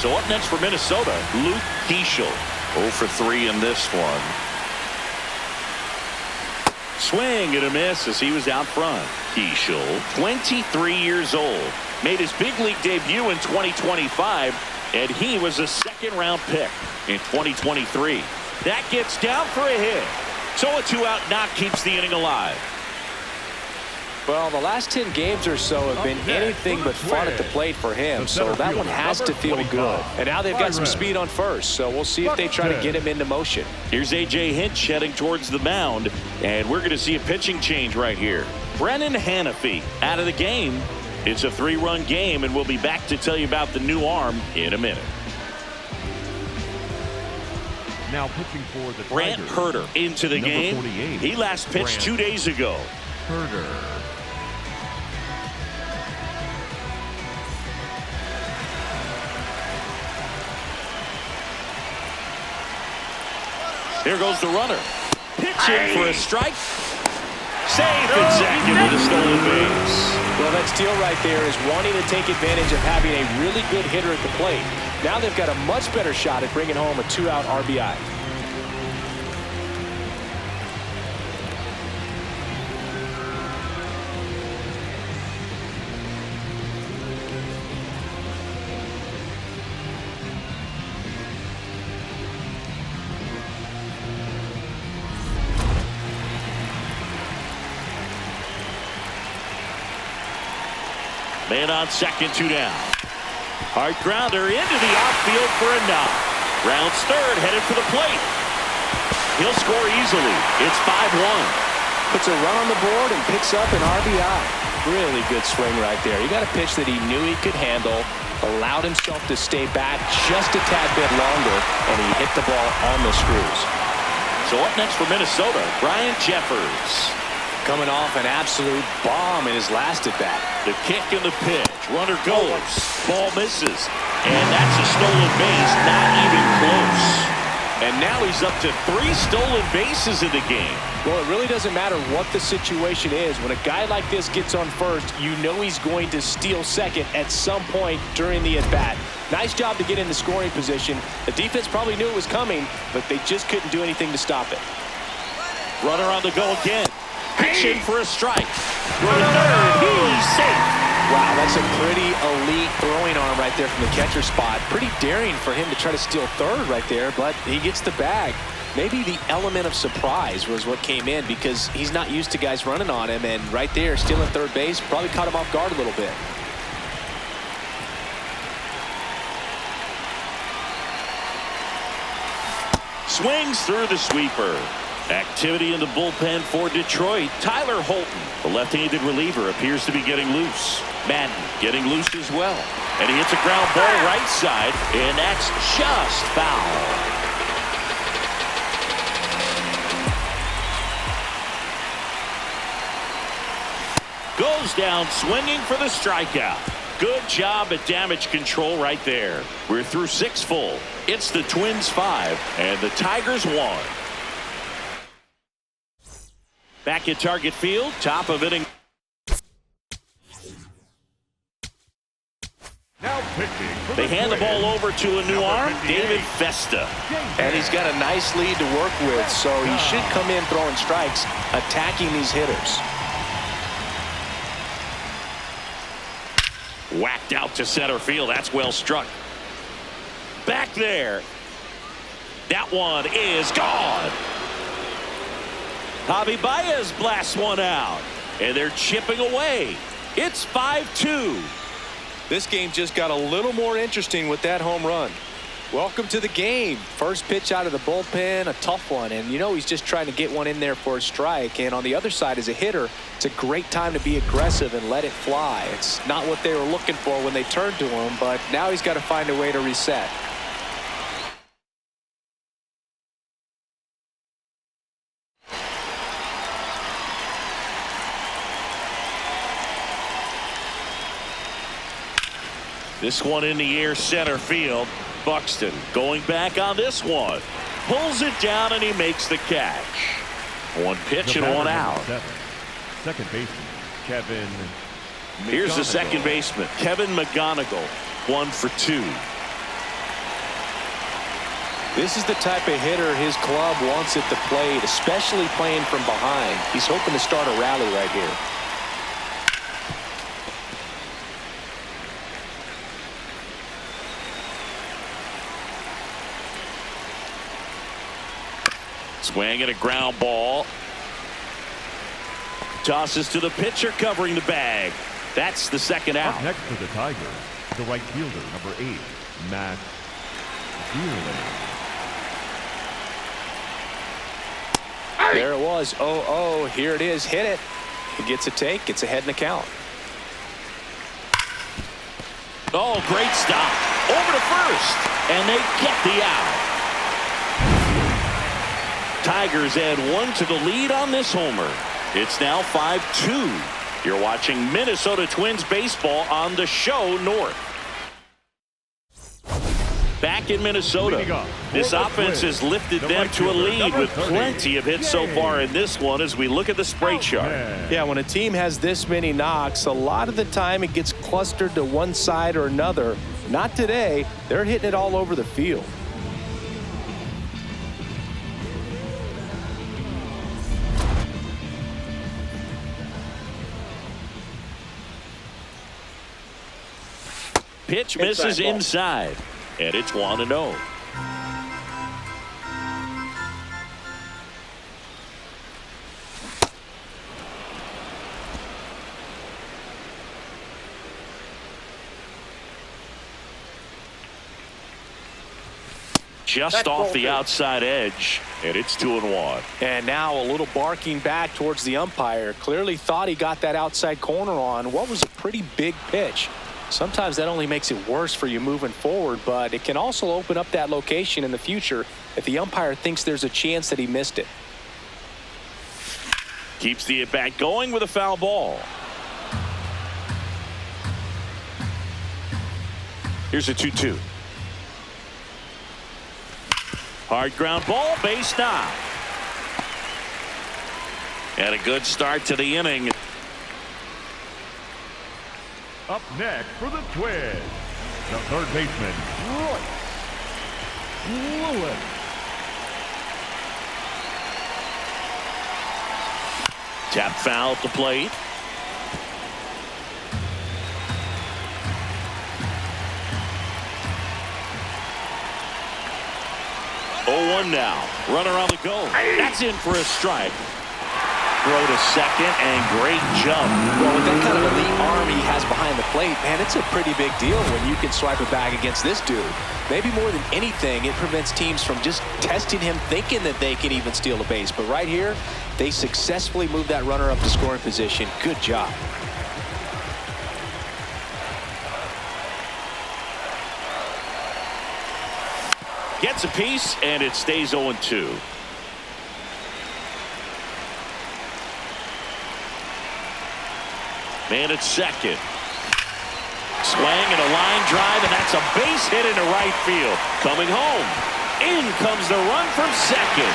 Speaker 1: So up next for Minnesota, Luke Keeschel. 0 for 3 in this one. Swing and a miss as he was out front. Keeschel, 23 years old, made his big league debut in 2025, and he was a second-round pick in 2023. That gets down for a hit. So a 2-out knock keeps the inning alive.
Speaker 2: Well, the last 10 games or so have been anything but fun at the plate for him, so that one has to feel good. And now they've got some speed on first, so we'll see if they try to get him into motion.
Speaker 1: Here's A.J. Hinch heading towards the mound, and we're going to see a pitching change right here. Brennan Hanafy out of the game. It's a 3-run game, and we'll be back to tell you about the new arm in a minute.
Speaker 3: Now pitching for the
Speaker 1: Brant
Speaker 3: Tigers.
Speaker 1: Herter into the
Speaker 3: Number
Speaker 1: game.
Speaker 3: 48.
Speaker 1: He last pitched
Speaker 3: Brant
Speaker 1: 2 days ago.
Speaker 3: Herter.
Speaker 1: There goes the runner. Pitching for a strike. Safe and second with a stolen base.
Speaker 2: Well, that steal right there is wanting to take advantage of having a really good hitter at the plate. Now they've got a much better shot at bringing home a 2-out RBI.
Speaker 1: Man on second, 2 down. Hard grounder into the outfield for a knock. Rounds third, headed for the plate. He'll score easily. It's 5-1.
Speaker 2: Puts a run on the board and picks up an RBI. Really good swing right there. He got a pitch that he knew he could handle, allowed himself to stay back just a tad bit longer, and he hit the ball on the screws.
Speaker 1: So up next for Minnesota, Brian Jeffers.
Speaker 2: Coming off an absolute bomb in his last at-bat.
Speaker 1: The kick and the pitch. Runner goes. Ball misses. And that's a stolen base. Not even close. And now he's up to 3 stolen bases in the game.
Speaker 2: Well, it really doesn't matter what the situation is. When a guy like this gets on first, you know he's going to steal second at some point during the at-bat. Nice job to get in the scoring position. The defense probably knew it was coming, but they just couldn't do anything to stop it.
Speaker 1: Runner on the go again. Pitching for a strike. Runner third. He's safe.
Speaker 2: Wow, that's a pretty elite throwing arm right there from the catcher spot. Pretty daring for him to try to steal third right there, but he gets the bag. Maybe the element of surprise was what came in because he's not used to guys running on him, and right there, stealing third base probably caught him off guard a little bit.
Speaker 1: Swings through the sweeper. Activity in the bullpen for Detroit. Tyler Holton, the left-handed reliever, appears to be getting loose. Madden getting loose as well. And he hits a ground ball right side, and that's just foul. Goes down swinging for the strikeout. Good job at damage control right there. We're through 6 full. It's the Twins 5 and the Tigers 1. Back at Target Field, top of inning.
Speaker 3: Now pitching for
Speaker 1: They hand the ball over to a new arm, David Festa.
Speaker 2: And he's got a nice lead to work with, so he should come in throwing strikes, attacking these hitters.
Speaker 1: Whacked out to center field. That's well struck. Back there. That one is gone. Javi Baez blasts one out. And they're chipping away. It's 5-2.
Speaker 2: This game just got a little more interesting with that home run. Welcome to the game. First pitch out of the bullpen, a tough one. And you know he's just trying to get one in there for a strike. And on the other side, as a hitter, it's a great time to be aggressive and let it fly. It's not what they were looking for when they turned to him, but now he's got to find a way to reset.
Speaker 1: This one in the air, center field. Buxton going back on this one. Pulls it down and he makes the catch. One pitch and one out.
Speaker 3: Second baseman, Kevin.
Speaker 1: Here's the second baseman, Kevin McGonigal. 1 for 2.
Speaker 2: This is the type of hitter his club wants at the plate, especially playing from behind. He's hoping to start a rally right here. Swing and a ground ball.
Speaker 1: tosses to the pitcher covering the bag. That's the second out.
Speaker 3: Up next for the Tigers, the right fielder, number 8, Matt Dearling.
Speaker 2: There it was. Oh, here it is. Hit it. He gets a take. Gets ahead in the count.
Speaker 1: Oh, great stop. Over to first. And they get the out. Tigers add 1 to the lead on this homer. It's now 5-2. You're watching Minnesota Twins baseball on the show North. Back in Minnesota, this offense has lifted them to a lead with plenty of hits so far in this one as we look at the spray chart.
Speaker 2: Yeah, when a team has this many knocks, a lot of the time it gets clustered to one side or another. Not today. They're hitting it all over the field.
Speaker 1: Pitch misses inside. And it's 1-0. Just off the outside edge, and it's 2-1.
Speaker 2: And now a little barking back towards the umpire. Clearly thought he got that outside corner on what was a pretty big pitch. Sometimes that only makes it worse for you moving forward, but it can also open up that location in the future if the umpire thinks there's a chance that he missed it.
Speaker 1: Keeps the at-bat going with a foul ball. Here's a 2-2. Hard ground ball, base knock. And a good start to the inning.
Speaker 3: Up next for the Twins, the third baseman, Royce Lewis.
Speaker 1: Tap foul at the plate. Oh, 1 now. Runner on the go. That's in for a strike. Throw to second, and great jump.
Speaker 2: Well, with that kind of elite arm he has behind the plate, man, it's a pretty big deal when you can swipe a bag against this dude. Maybe more than anything, it prevents teams from just testing him, thinking that they can even steal a base. But right here, they successfully moved that runner up to scoring position. Good job.
Speaker 1: Gets a piece, and it stays 0-2. Man at second. Swing and a line drive, and that's a base hit into right field. Coming home. In comes the run from second.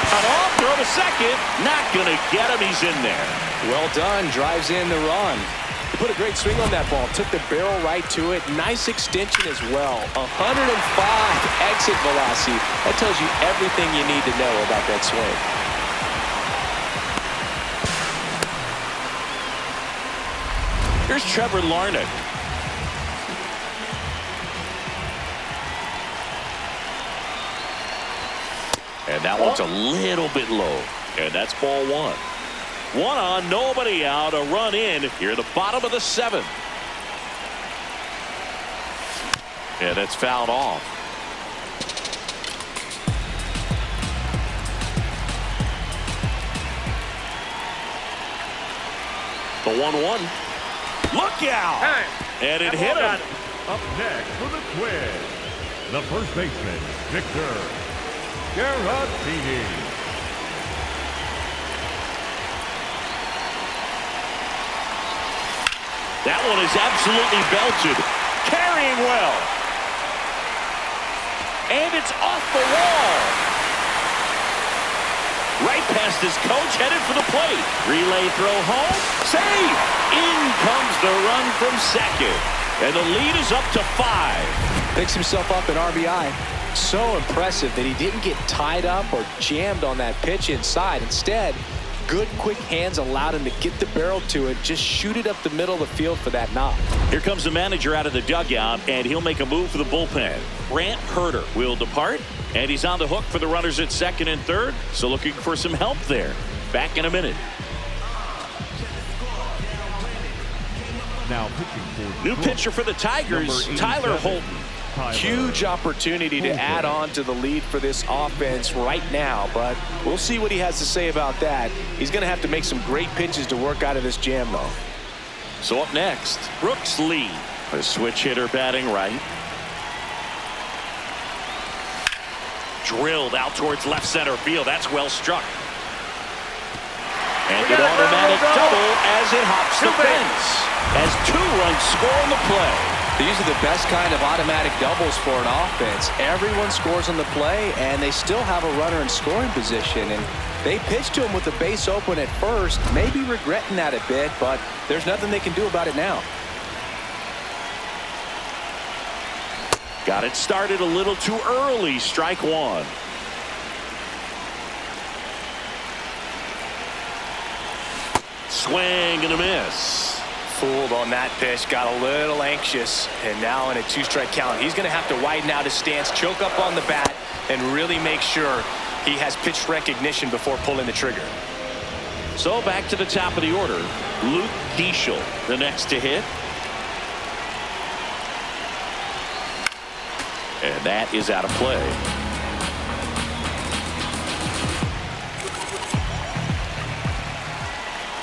Speaker 1: Cut off, throw to second. Not going to get him. He's in there.
Speaker 2: Well done. Drives in the run. He put a great swing on that ball. Took the barrel right to it. Nice extension as well. 105 exit velocity. That tells you everything you need to know about that swing.
Speaker 1: Here's Trevor Larnach. And that one's a little bit low. And that's ball 1. 1 on, nobody out, a run in here at the bottom of the 7th. And that's fouled off. The 1-1. Look out!
Speaker 4: Hey,
Speaker 1: and it hit him.
Speaker 3: Up next for the Twins, the first baseman, Victor Garantini.
Speaker 1: That one is absolutely belted. Carrying well. And it's off the wall. Right past his coach, headed for the plate. Relay throw home. Save! In comes the run from second. And the lead is up to 5.
Speaker 2: Picks himself up an RBI. So impressive that he didn't get tied up or jammed on that pitch inside. Instead, good quick hands allowed him to get the barrel to it, just shoot it up the middle of the field for that knock.
Speaker 1: Here comes the manager out of the dugout, and he'll make a move for the bullpen. Brant Herter will depart, and he's on the hook for the runners at second and third, so looking for some help there. Back in a minute.
Speaker 3: Now pitching for
Speaker 1: New
Speaker 3: Detroit,
Speaker 1: pitcher for the Tigers,
Speaker 3: number
Speaker 1: Tyler
Speaker 3: 87,
Speaker 1: Holton.
Speaker 3: Tyler
Speaker 2: Huge opportunity to add on to the lead for this offense right now, but we'll see what he has to say about that. He's going to have to make some great pitches to work out of this jam, though.
Speaker 1: So up next, Brooks Lee, a switch hitter batting right. Drilled out towards left center field. That's well struck. And an automatic double as it hops the fence. As 2 runs score on the play.
Speaker 2: These are the best kind of automatic doubles for an offense. Everyone scores on the play, and they still have a runner in scoring position. And they pitched to him with the base open at first, maybe regretting that a bit, but there's nothing they can do about it now.
Speaker 1: Got it started a little too early. Strike 1. Swing and a miss.
Speaker 2: Fooled on that pitch, got a little anxious, and now in a 2-strike count, he's going to have to widen out his stance, choke up on the bat, and really make sure he has pitch recognition before pulling the trigger.
Speaker 1: So back to the top of the order. Luke Keeschel, the next to hit. And that is out of play.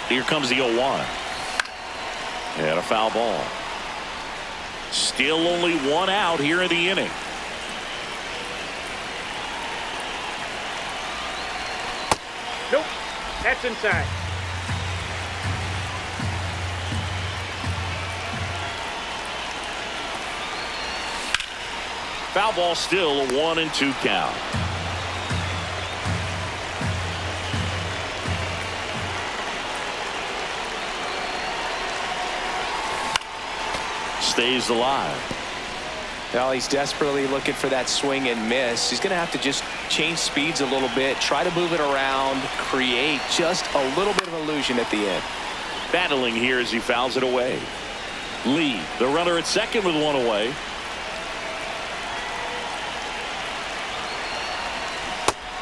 Speaker 1: Here comes the 0-1. And a foul ball. Still only 1 out here in the inning.
Speaker 4: Nope. That's inside.
Speaker 1: Foul ball, still a 1-2 count. Stays alive.
Speaker 2: Well, he's desperately looking for that swing and miss. He's going to have to just change speeds a little bit, try to move it around, create just a little bit of illusion at the end.
Speaker 1: Battling here as he fouls it away. Lee, the runner at second with 1 away.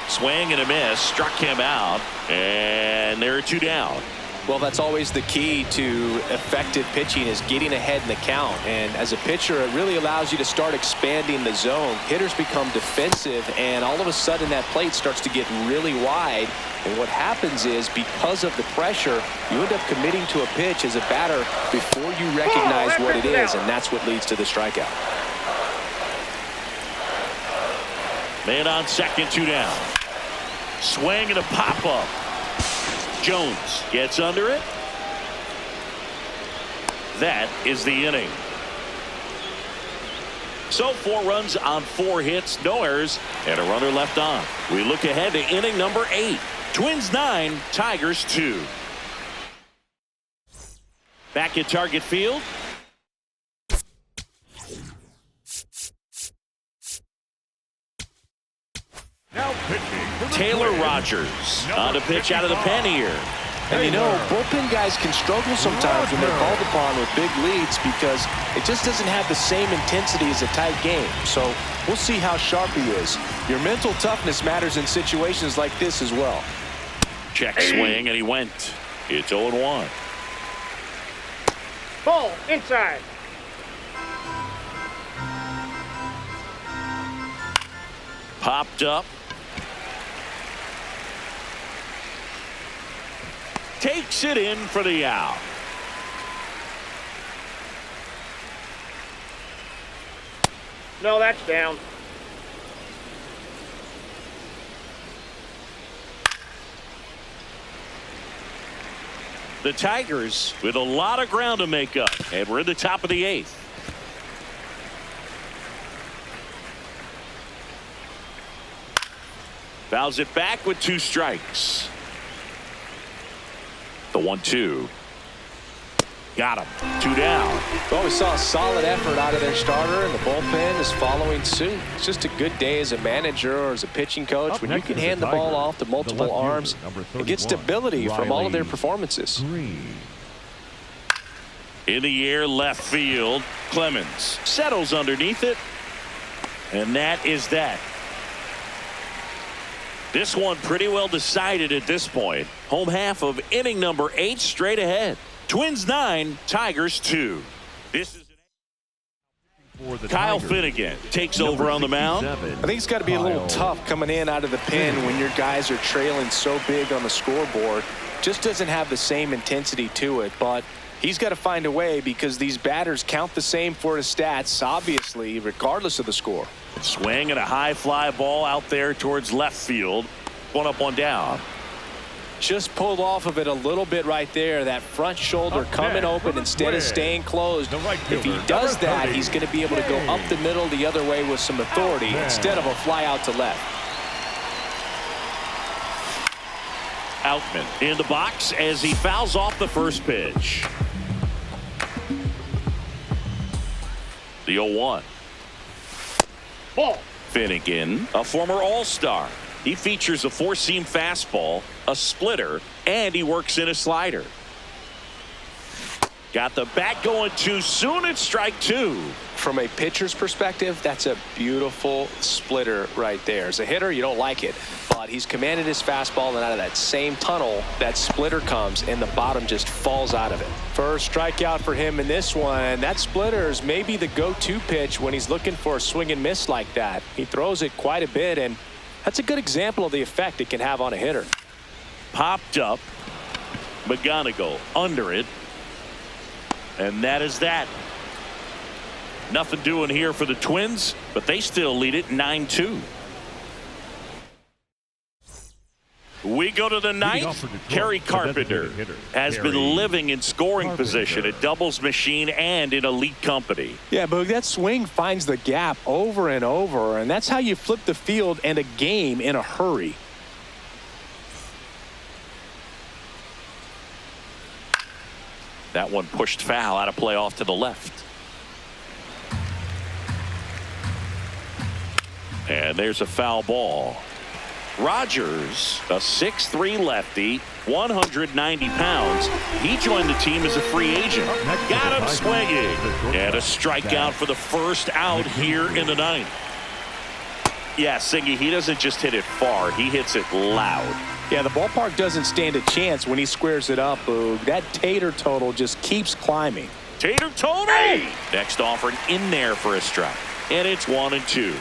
Speaker 1: Swing and a miss, struck him out, and there are 2 down.
Speaker 2: Well, that's always the key to effective pitching, is getting ahead in the count. And as a pitcher, it really allows you to start expanding the zone. Hitters become defensive, and all of a sudden that plate starts to get really wide. And what happens is, because of the pressure, you end up committing to a pitch as a batter before you recognize what it is, and that's what leads to the strikeout.
Speaker 1: Man on second, 2 down. Swing and a pop-up. Jones gets under it. That is the inning. So 4 runs on 4 hits, no errors, and a runner left on. We look ahead to inning number 8. Twins 9, Tigers 2. Back at Target Field.
Speaker 3: Now pitching for the
Speaker 1: Taylor
Speaker 3: Twins,
Speaker 1: Rogers
Speaker 3: number
Speaker 1: on a pitch out of the
Speaker 3: 55.
Speaker 1: pen here.
Speaker 2: And you know, bullpen guys can struggle sometimes when they're called upon with big leads, because it just doesn't have the same intensity as a tight game. So we'll see how sharp he is. Your mental toughness matters in situations like this as well.
Speaker 1: Check swing, and he went. It's 0-1.
Speaker 4: Ball inside.
Speaker 1: Popped up. Takes it in for the out.
Speaker 4: No, that's down.
Speaker 1: The Tigers with a lot of ground to make up, and we're in the top of the 8th. Fouls it back with 2 strikes. The 1-2. Got him. 2 down.
Speaker 2: Well, we saw a solid effort out of their starter, and the bullpen is following suit. It's just a good day as a manager or as a pitching coach when you can hand the ball off to multiple arms and get stability from all of their performances.
Speaker 3: Green.
Speaker 1: In the air, left field. Clemens settles underneath it. And that is that. This one pretty well decided at this point. Home half of inning number 8 straight ahead. Twins 9, Tigers 2. This is
Speaker 3: For the
Speaker 1: Kyle
Speaker 3: Tigers,
Speaker 1: Finnegan takes
Speaker 3: number
Speaker 1: over on the mound.
Speaker 3: 67,
Speaker 2: I think it's got to be a little
Speaker 3: Kyle
Speaker 2: tough coming in out of the pen when your guys are trailing so big on the scoreboard. Just doesn't have the same intensity to it, but he's got to find a way because these batters count the same for his stats, obviously, regardless of the score.
Speaker 1: Swing and a high fly ball out there towards left field. One up, one down.
Speaker 2: Just pulled off of it a little bit right there. That front shoulder
Speaker 3: Up
Speaker 2: coming
Speaker 3: next,
Speaker 2: open
Speaker 3: for the
Speaker 2: instead of
Speaker 3: Twins,
Speaker 2: staying closed.
Speaker 3: the right
Speaker 2: If he
Speaker 3: fielder,
Speaker 2: does
Speaker 3: number
Speaker 2: that,
Speaker 3: 30,
Speaker 2: he's going to be able to go up the middle the other way with some authority instead of a fly out to left.
Speaker 1: Outman in the box as he fouls off the first pitch. The 0-1.
Speaker 4: Ball.
Speaker 1: Finnegan, a former All-Star. He features a four-seam fastball, a splitter, and he works in a slider. Got the bat going too soon. It's strike two.
Speaker 2: From a pitcher's perspective, that's a beautiful splitter right there. As a hitter, you don't like it, but he's commanded his fastball, and out of that same tunnel, that splitter comes, and the bottom just falls out of it. First strikeout for him in this one. That splitter is maybe the go-to pitch when he's looking for a swing and miss like that. He throws it quite a bit, and that's a good example of the effect it can have on a hitter.
Speaker 1: Popped up. McGonigal under it. And that is that. Nothing doing here for the Twins, but they still lead it 9-2. We go to the ninth. Kerry Carpenter has been living in scoring position, a doubles machine, and in elite company.
Speaker 2: Yeah, but that swing finds the gap over and over, and that's how you flip the field and a game in a hurry.
Speaker 1: That one pushed foul out of play off to the left. And there's a foul ball. Rogers, a 6'3" lefty, 190 pounds. He joined the team as a free agent. Got him swinging. And a strikeout for the first out here in the ninth. Yeah, Singy, he doesn't just hit it far. He hits it loud.
Speaker 2: Yeah, the ballpark doesn't stand a chance when he squares it up, Boog. That Tater total just keeps climbing.
Speaker 1: Tater total! Next offering in there for a strike. And it's 1-2.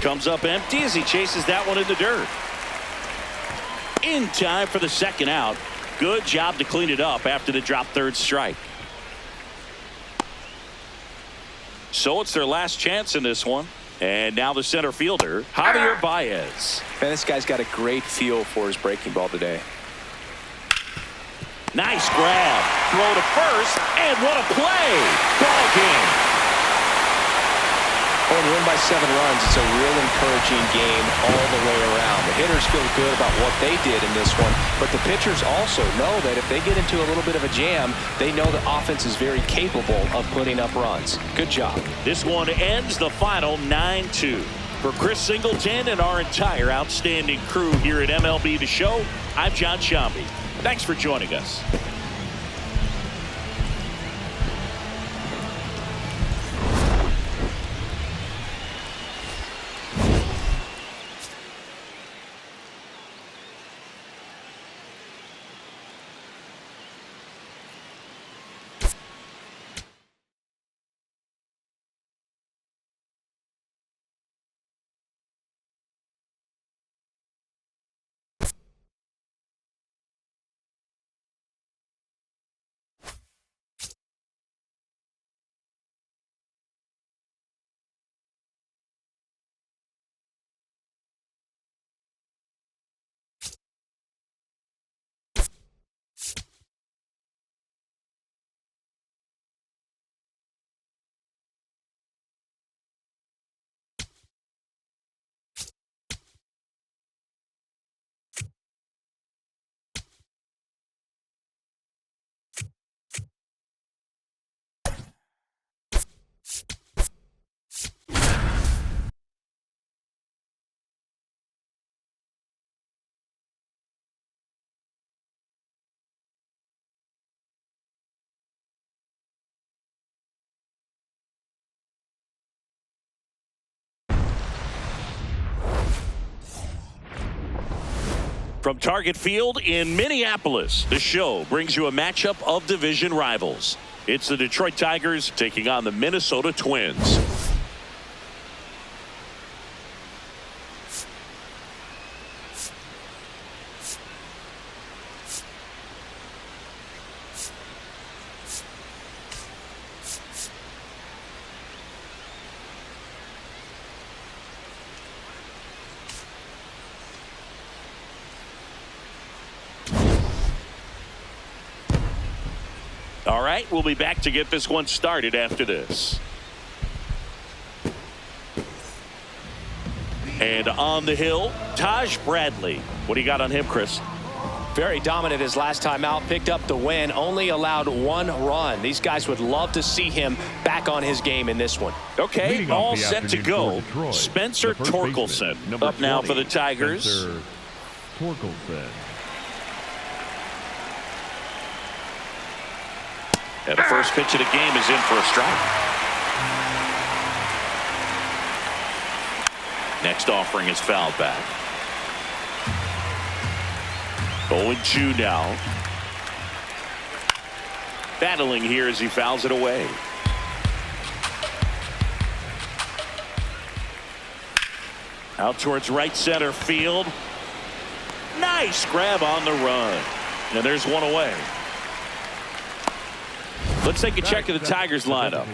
Speaker 1: Comes up empty as he chases that one in the dirt. In time for the second out. Good job to clean it up after the drop third strike. So it's their last chance in this one. And now the center fielder, Javier Baez.
Speaker 2: Man, this guy's got a great feel for his breaking ball today.
Speaker 1: Nice grab. Throw to first. And what a play. Ball game.
Speaker 2: When you win by 7 runs, it's a real encouraging game all the way around. The hitters feel good about what they did in this one, but the pitchers also know that if they get into a little bit of a jam, they know the offense is very capable of putting up runs. Good job.
Speaker 1: This one ends the final 9-2. For Chris Singleton and our entire outstanding crew here at MLB The Show, I'm John Shambi. Thanks for joining us. From Target Field in Minneapolis, the show brings you a matchup of division rivals. It's the Detroit Tigers taking on the Minnesota Twins. All right, we'll be back to get this one started after this. And on the hill, Taj Bradley. What do you got on him, Chris?
Speaker 2: Very dominant his last time out, picked up the win, only allowed 1 run. These guys would love to see him back on his game in this one.
Speaker 1: Okay, all set to go. Spencer Torkelson up now for the Tigers.
Speaker 3: Spencer Torkelson.
Speaker 1: And the first pitch of the game is in for a strike. Next offering is fouled back. 0-2 now. Battling here as he fouls it away. Out towards right center field. Nice grab on the run. And there's one away. Let's take a check of the Tigers lineup.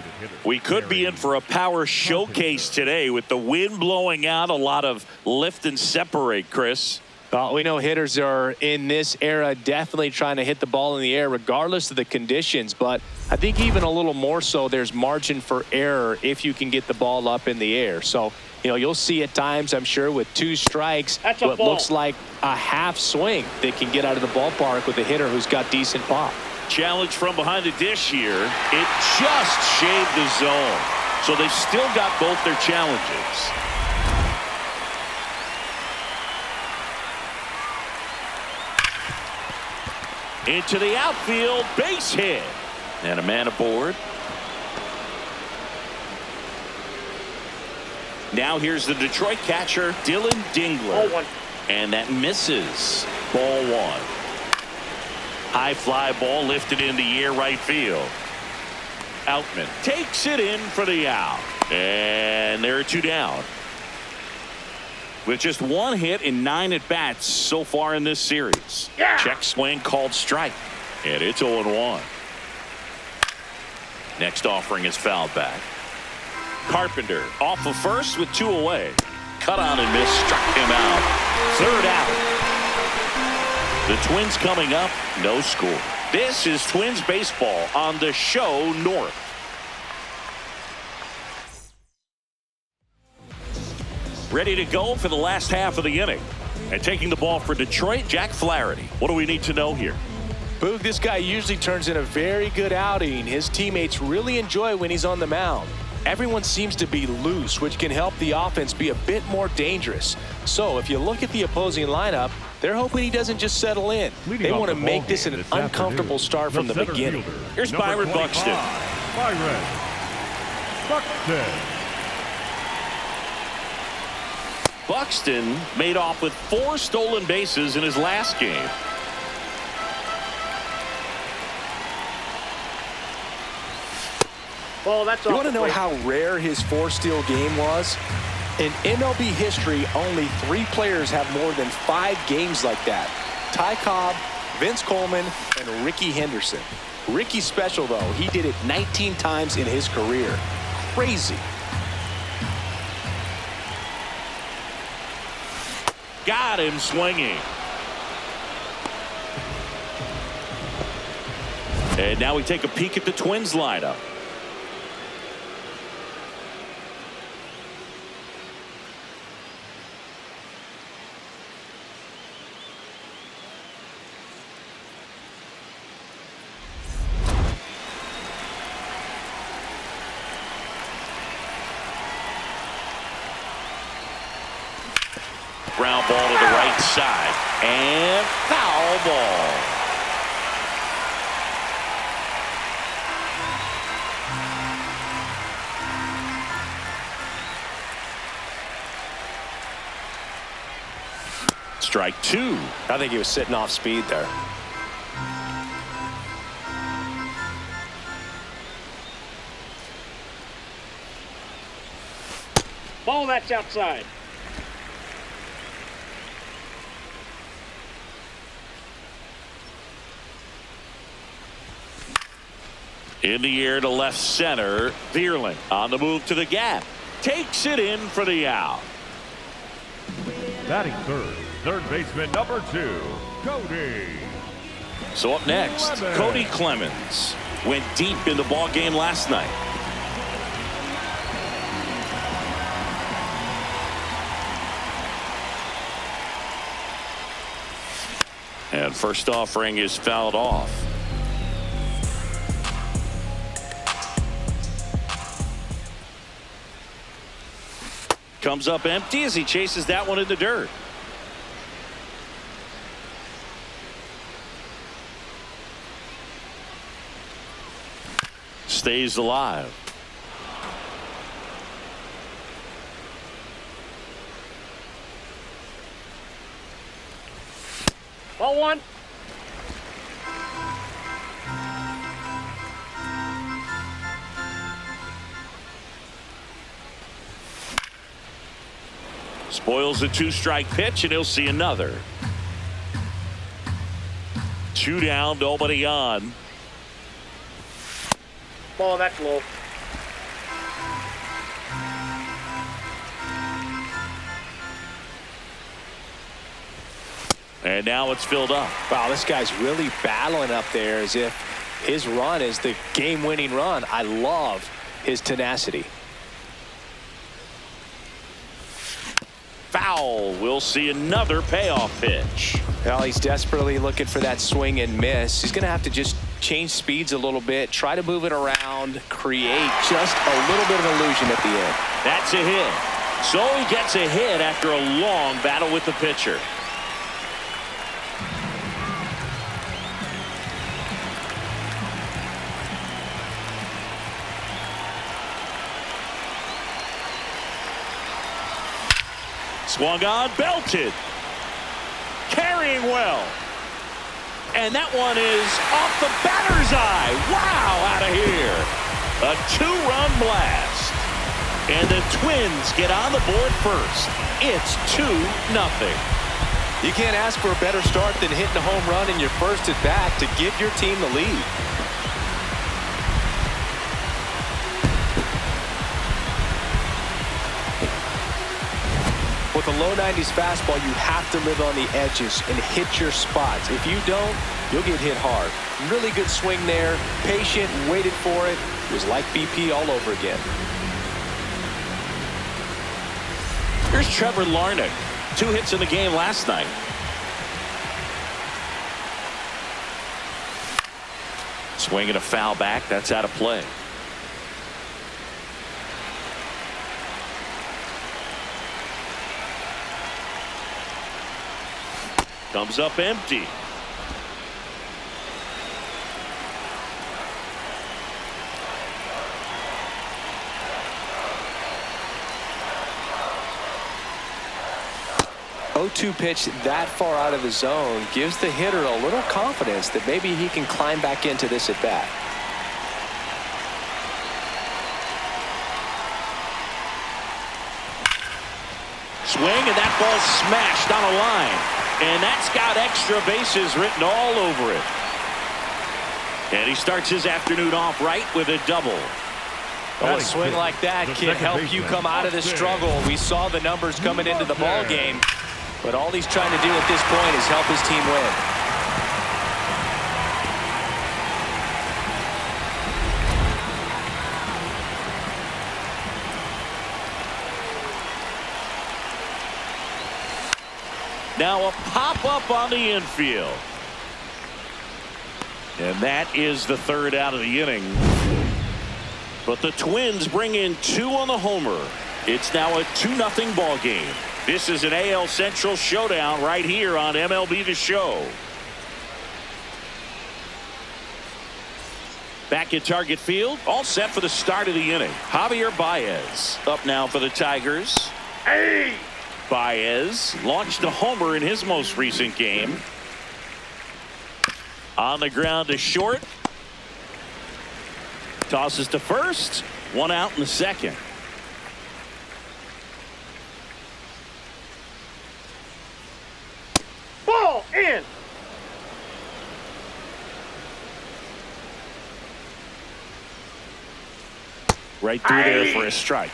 Speaker 1: We could be in for a power showcase today with the wind blowing out, a lot of lift and separate, Chris.
Speaker 2: We know hitters are in this era definitely trying to hit the ball in the air regardless of the conditions, but I think even a little more so there's margin for error if you can get the ball up in the air. So, you know, you'll see at times, I'm sure, with 2 strikes, what looks like a half swing that can get out of the ballpark with a hitter who's got decent pop.
Speaker 1: Challenge from behind the dish here. It just shaved the zone. So they've still got both their challenges. Into the outfield, base hit. And a man aboard. Now here's the Detroit catcher, Dylan Dingler. And that misses. Ball 1. High fly ball lifted in the air right field. Outman takes it in for the out. And there are 2 down. With just 1 hit in 9 at-bats so far in this series. Check swing called strike. And it's 0-1. Next offering is fouled back. Carpenter off of first with 2 away. Cut on and miss, struck him out. 3rd out. The Twins coming up, no score. This is Twins baseball on the show North. Ready to go for the last half of the inning. And taking the ball for Detroit, Jack Flaherty. What do we need to know here?
Speaker 2: Boog, this guy usually turns in a very good outing. His teammates really enjoy when he's on the mound. Everyone seems to be loose, which can help the offense be a bit more dangerous. So if you look at the opposing lineup, they're hoping he doesn't just settle in. They want to make this an uncomfortable start from the beginning.
Speaker 1: Here's Byron Buxton.
Speaker 3: Byron Buxton.
Speaker 1: Buxton made off with 4 stolen bases in his last game.
Speaker 2: You want to know how rare his 4-steal game was? In MLB history, only 3 players have more than 5 games like that. Ty Cobb, Vince Coleman, and Ricky Henderson. Ricky's special, though. He did it 19 times in his career. Crazy.
Speaker 1: Got him swinging. And now we take a peek at the Twins lineup. Ground ball to the right side. And foul ball. Strike two.
Speaker 2: I think he was sitting off speed there.
Speaker 4: Ball, that's outside.
Speaker 1: In the air to left center. Vierling on the move to the gap. Takes it in for the out.
Speaker 3: Batting third, third baseman number 2, Cody.
Speaker 1: So up next,
Speaker 3: Clemens.
Speaker 1: Cody Clemens went deep in the ball game last night. And first offering is fouled off. Comes up empty as he chases that one in the dirt. Stays alive.
Speaker 4: Ball one.
Speaker 1: Spoils the 2-strike pitch, and he'll see another. 2 down, nobody on.
Speaker 4: Ball, that's low.
Speaker 1: And now it's filled up.
Speaker 2: Wow, this guy's really battling up there as if his run is the game-winning run. I love his tenacity.
Speaker 1: Foul. We'll see another payoff pitch.
Speaker 2: Well, he's desperately looking for that swing and miss. He's going to have to just change speeds a little bit, try to move it around, create just a little bit of illusion at the end.
Speaker 1: That's a hit. So he gets a hit after a long battle with the pitcher. Swung on, belted. Carrying well. And that one is off the batter's eye. Wow, out of here. A 2-run blast. And the Twins get on the board first. It's 2-0.
Speaker 2: You can't ask for a better start than hitting a home run in your first at bat to give your team the lead. With a low 90s fastball, you have to live on the edges and hit your spots. If you don't, you'll get hit hard. Really good swing there. Patient, waited for it. It was like BP all over again.
Speaker 1: Here's Trevor Larnach. 2 hits in the game last night. Swinging a foul back. That's out of play. Comes up empty.
Speaker 2: O2 pitch that far out of the zone gives the hitter a little confidence that maybe he can climb back into this at bat.
Speaker 1: Swing, and that ball's smashed on a line. And that's got extra bases written all over it. And he starts his afternoon off right with a double.
Speaker 2: Well, a swing like that can help you come out of the struggle. We saw the numbers coming into the ball game, but all he's trying to do at this point is help his team win.
Speaker 1: Now a pop-up on the infield. And that is the 3rd out of the inning. But the Twins bring in 2 on the homer. It's now a 2-0 ball game. This is an AL Central showdown right here on MLB The Show. Back at Target Field, all set for the start of the inning. Javier Baez up now for the Tigers.
Speaker 4: Hey!
Speaker 1: Baez launched a homer in his most recent game. On the ground to short. Tosses to first. One out in the second.
Speaker 4: Ball in.
Speaker 1: Right through there for a strike.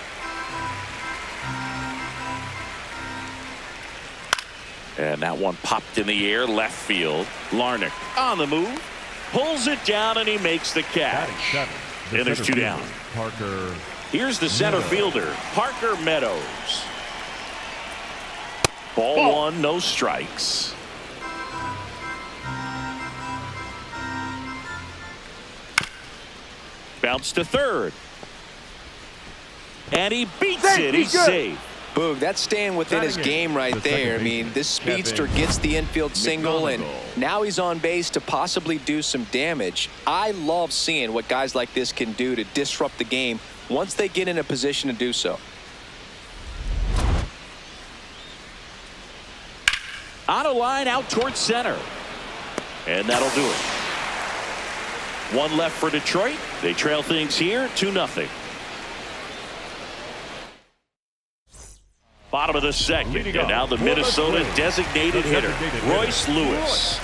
Speaker 1: And that one popped in the air left field. Larnach on the move. Pulls it down and he makes the catch. And there's two down.
Speaker 3: Parker.
Speaker 1: Here's the center fielder, Parker Meadows. Ball one, no strikes. Bounce to third. And he beats it. He's safe.
Speaker 2: Boog, that's staying within his game right there. I mean, this speedster gets the infield single, and now he's on base to possibly do some damage. I love seeing what guys like this can do to disrupt the game once they get in a position to do so.
Speaker 1: On a line out towards center. And that'll do it. One left for Detroit. They trail things here 2-0. Bottom of the second, and now the Minnesota designated hitter, Royce Lewis.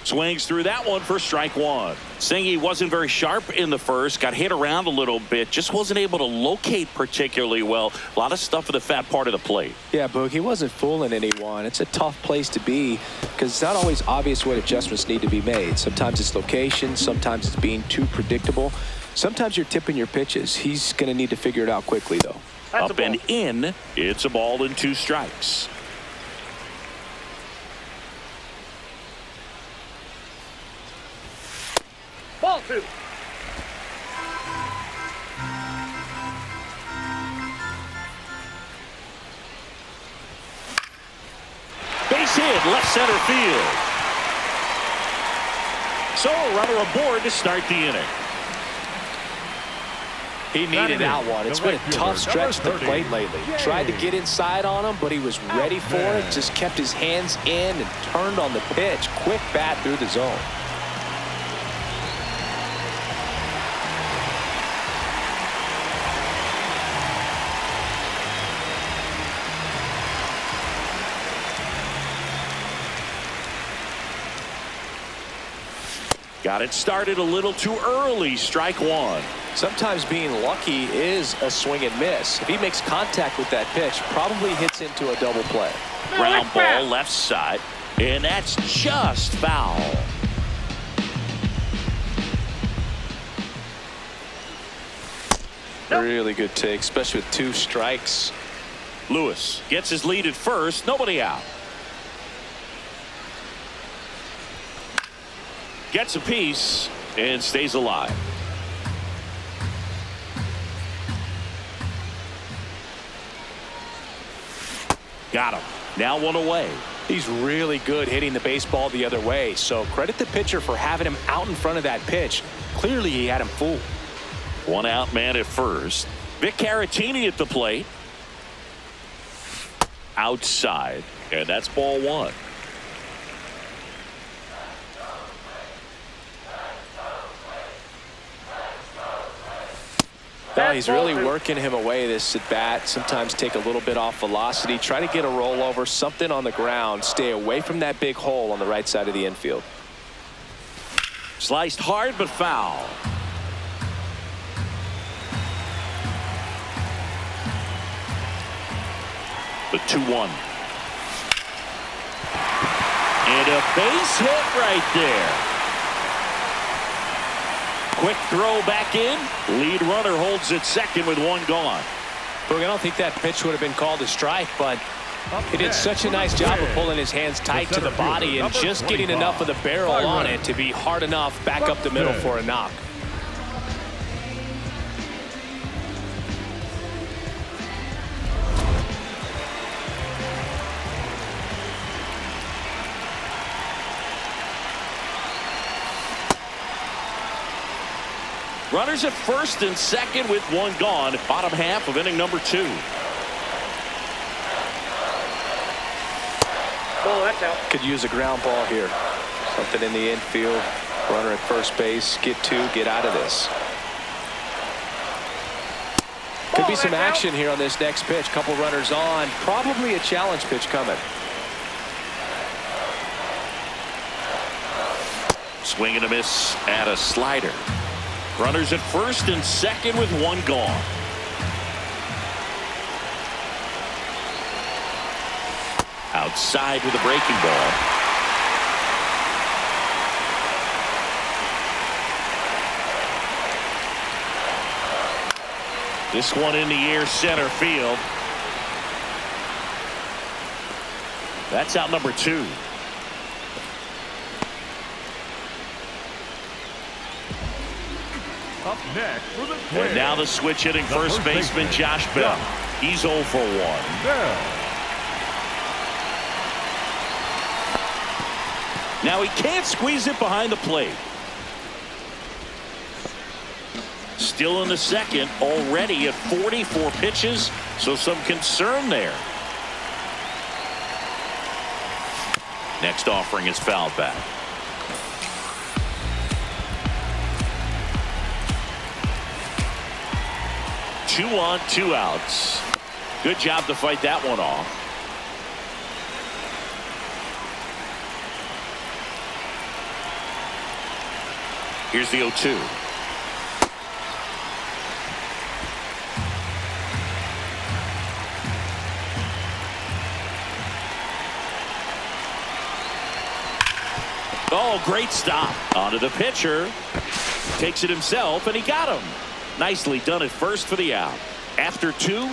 Speaker 1: Swings through that one for strike one. Saying he wasn't very sharp in the first, got hit around a little bit, just wasn't able to locate particularly well. A lot of stuff at the fat part of the plate.
Speaker 2: Yeah, Boog, he wasn't fooling anyone. It's a tough place to be because it's not always obvious what adjustments need to be made. Sometimes it's location, sometimes it's being too predictable. Sometimes you're tipping your pitches. He's going to need to figure it out quickly, though.
Speaker 1: Up and in, it's a ball and 2 strikes.
Speaker 4: Ball 2.
Speaker 1: Base hit, left center field. So a runner aboard to start the inning.
Speaker 2: He needed that one. It's been a tough stretch at the plate lately. Tried to get inside on him, but he was ready for it. Just kept his hands in and turned on the pitch. Quick bat through the zone.
Speaker 1: Got it started a little too early. Strike one.
Speaker 2: Sometimes being lucky is a swing and miss. If he makes contact with that pitch, probably hits into a double play.
Speaker 1: Ground ball left side, and that's just foul.
Speaker 2: Really good take, especially with 2 strikes.
Speaker 1: Lewis gets his lead at first. Nobody out. Gets a piece and stays alive. Got him. Now one away.
Speaker 2: He's really good hitting the baseball the other way, so credit the pitcher for having him out in front of that pitch. Clearly he had him fooled.
Speaker 1: One out man at first. Vic Caratini at the plate. Outside, and that's ball one.
Speaker 2: Well, he's really working him away this at bat. Sometimes take a little bit off velocity. Try to get a rollover, something on the ground. Stay away from that big hole on the right side of the infield.
Speaker 1: Sliced hard but foul. The 2-1. And a base hit right there. Quick throw back in. Lead runner holds at second with one gone.
Speaker 2: Look, I don't think that pitch would have been called a strike, but he did such a nice job of pulling his hands tight to the body and just getting enough of the barrel on it to be hard enough back up the middle for a knock.
Speaker 1: Runners at first and second with one gone. Bottom half of inning number 2.
Speaker 4: Ball, that's out.
Speaker 2: Could use a ground ball here. Something in the infield. Runner at first base. Get 2. Get out of this. Could be some action here on this next pitch. Couple runners on. Probably a challenge pitch coming.
Speaker 1: Swing and a miss at a slider. Runners at first and second with one gone. Outside with a breaking ball. This one in the air, center field. That's out number 2.
Speaker 3: Up next for the Twins.
Speaker 1: And now the switch hitting first baseman Josh Bell. He's 0 for 1.
Speaker 3: Bell.
Speaker 1: Now he can't squeeze it behind the plate. Still in the second, already at 44 pitches, so some concern there. Next offering is fouled back. 2 on, 2 outs. Good job to fight that one off. Here's the 0-2. Oh, great stop. Onto the pitcher. Takes it himself, and he got him. Nicely done at first for the out. After 2,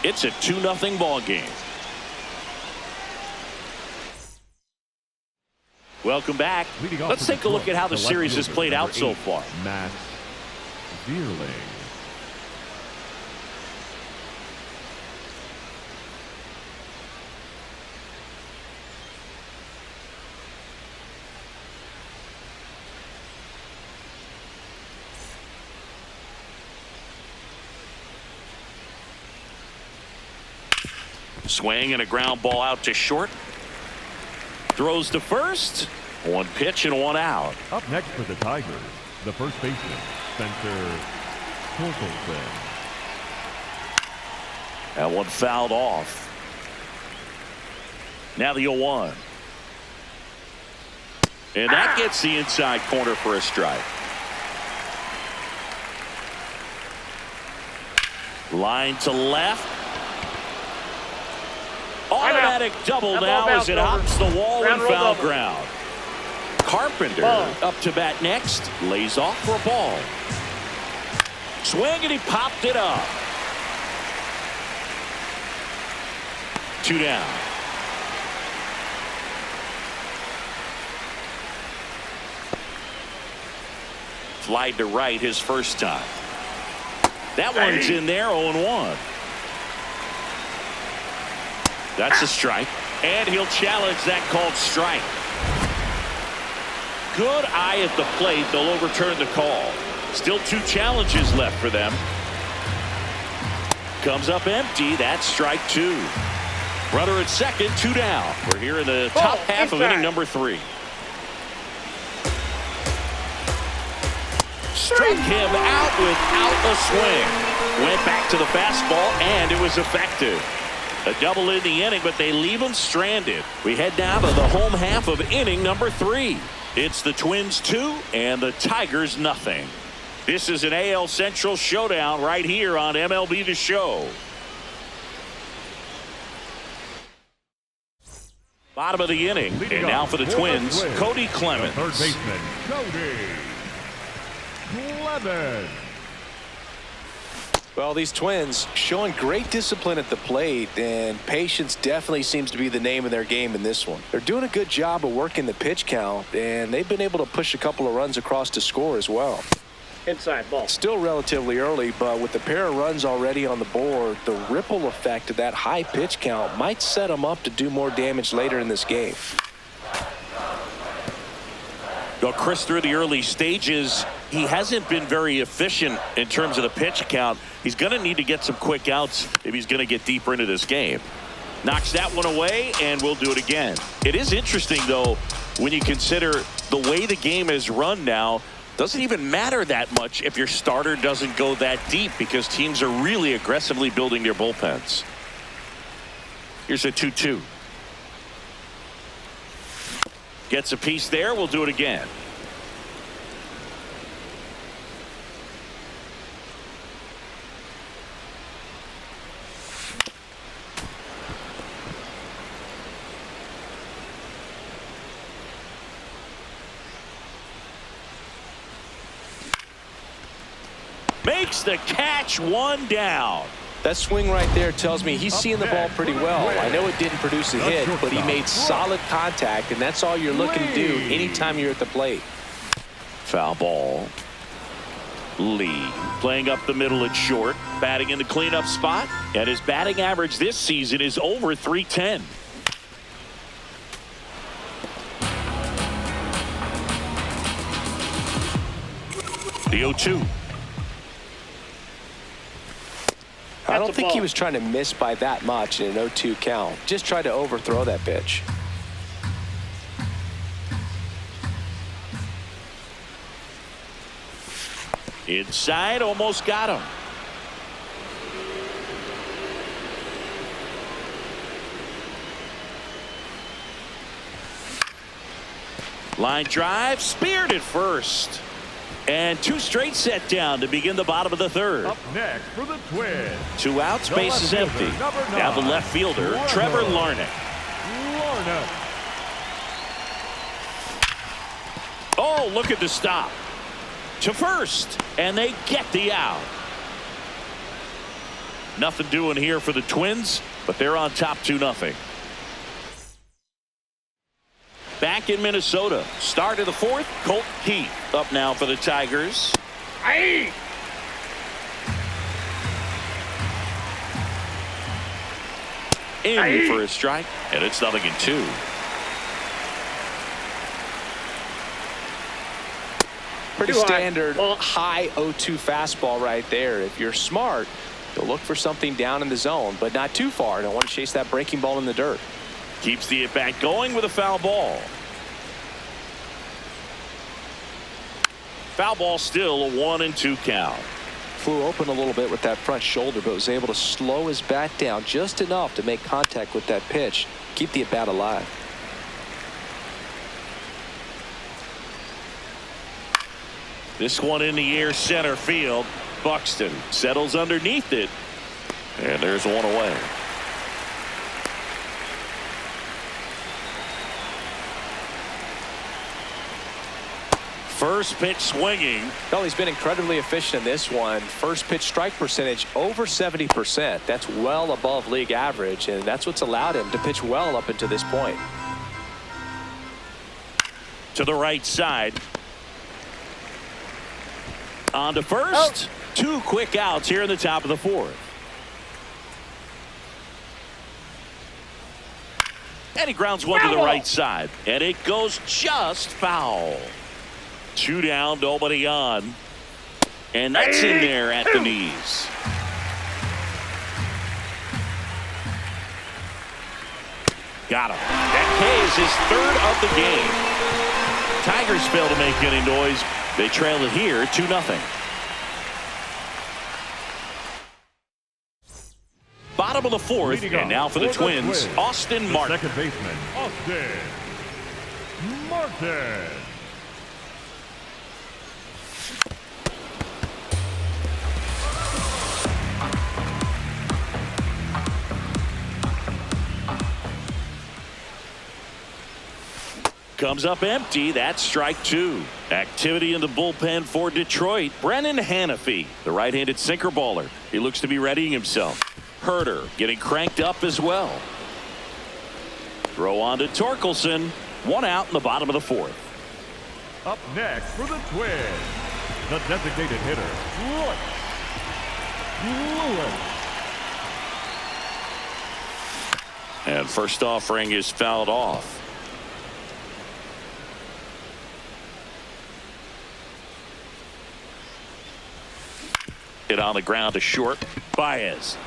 Speaker 1: it's a 2-0 ball game. Welcome back. Let's take a look at how the series has played out so far.
Speaker 3: Matt Vierling.
Speaker 1: Swing and a ground ball out to short. Throws to first. 1 pitch and 1 out.
Speaker 3: Up next for the Tigers, the first baseman, Spencer Torkelson.
Speaker 1: That one fouled off. Now the 0-1. And that gets the inside corner for a strike. Line to left. Automatic double now as it hops the wall and foul ground. Carpenter up to bat next. Lays off for a ball. Swing and he popped it up. 2 down. Flied to right his first time. That one's in there, 0-1. That's a strike, and he'll challenge that called strike. Good eye at the plate. They'll overturn the call. Still 2 challenges left for them. Comes up empty. That's strike 2. Runner at second, 2 down. We're here in the top half of inning number 3. Struck him out without a swing. Went back to the fastball, and it was effective. A double in the inning, but they leave him stranded. We head down to the home half of inning number 3. It's the Twins 2 and the Tigers nothing. This is an AL Central showdown right here on MLB The Show. Bottom of the inning, and now for the Twins, Cody Clemens.
Speaker 3: Third baseman, Cody Clemens.
Speaker 2: Well, these Twins showing great discipline at the plate, and patience definitely seems to be the name of their game in this one. They're doing a good job of working the pitch count, and they've been able to push a couple of runs across to score as well.
Speaker 4: Inside ball.
Speaker 2: Still relatively early, but with the pair of runs already on the board, the ripple effect of that high pitch count might set them up to do more damage later in this game.
Speaker 1: Go Chris through the early stages. he hasn't been very efficient in terms of the pitch count. He's going to need to get some quick outs if he's going to get deeper into this game. Knocks that one away, and we'll do it again. It is interesting, though, when you consider the way the game is run now. Doesn't even matter that much if your starter doesn't go that deep, because teams are really aggressively building their bullpens. Here's a 2-2. Gets a piece there. We'll do it again. Makes the catch, one down.
Speaker 2: That swing right there tells me he's seeing the ball pretty well. I know it didn't produce a hit, but he made solid contact, and that's all you're looking to do anytime you're at the plate.
Speaker 1: Foul ball. Lee playing up the middle at short, batting in the cleanup spot, and his batting average this season is over .310. The 0-2.
Speaker 2: I don't think he was trying to miss by that much in an 0-2 count. Just tried to overthrow that pitch.
Speaker 1: Inside, almost got him. Line drive, speared at first. And two straight set down to begin the bottom of the third.
Speaker 3: Up next for the Twins.
Speaker 1: 2 outs, base is empty. Now the left fielder, Trevor Larnach. Oh, look at the stop. To first, and they get the out. Nothing doing here for the Twins, but they're on top 2-0. Back in Minnesota, start of the fourth, Colt Keith up now for the Tigers.
Speaker 4: Aye.
Speaker 1: In for a strike, and it's 0-2.
Speaker 2: Pretty standard high 0-2 fastball right there. If you're smart, you'll look for something down in the zone, but not too far. Don't want to chase that breaking ball in the dirt.
Speaker 1: Keeps the at-bat going with a foul ball. Foul ball, still a 1-2 count.
Speaker 2: Flew open a little bit with that front shoulder, but was able to slow his bat down just enough to make contact with that pitch. Keep the at-bat alive.
Speaker 1: This one in the air, center field. Buxton settles underneath it, and there's one away. First pitch swinging.
Speaker 2: Well, he's been incredibly efficient in this one. First pitch strike percentage over 70%. That's well above league average, and that's what's allowed him to pitch well up until this point.
Speaker 1: To the right side. On to first. Two quick outs here in the top of the fourth. And he grounds one to the right side, and it goes just foul. 2 down, nobody on, and that's in there at the knees. Got him. That K is his third of the game. Tigers fail to make any noise. They trail it here 2-0. Bottom of the fourth, and now for the Twins, Austin Martin.
Speaker 3: Second baseman, Austin Martin.
Speaker 1: Comes up empty. That's strike 2. Activity in the bullpen for Detroit. Brennan Hanafy, the right-handed sinker baller. He looks to be readying himself. Herter getting cranked up as well. Throw on to Torkelson. 1 out in the bottom of the fourth.
Speaker 3: Up next for the Twins, the designated hitter, Lewis.
Speaker 1: And first offering is fouled off. Hit on the ground to short. Baez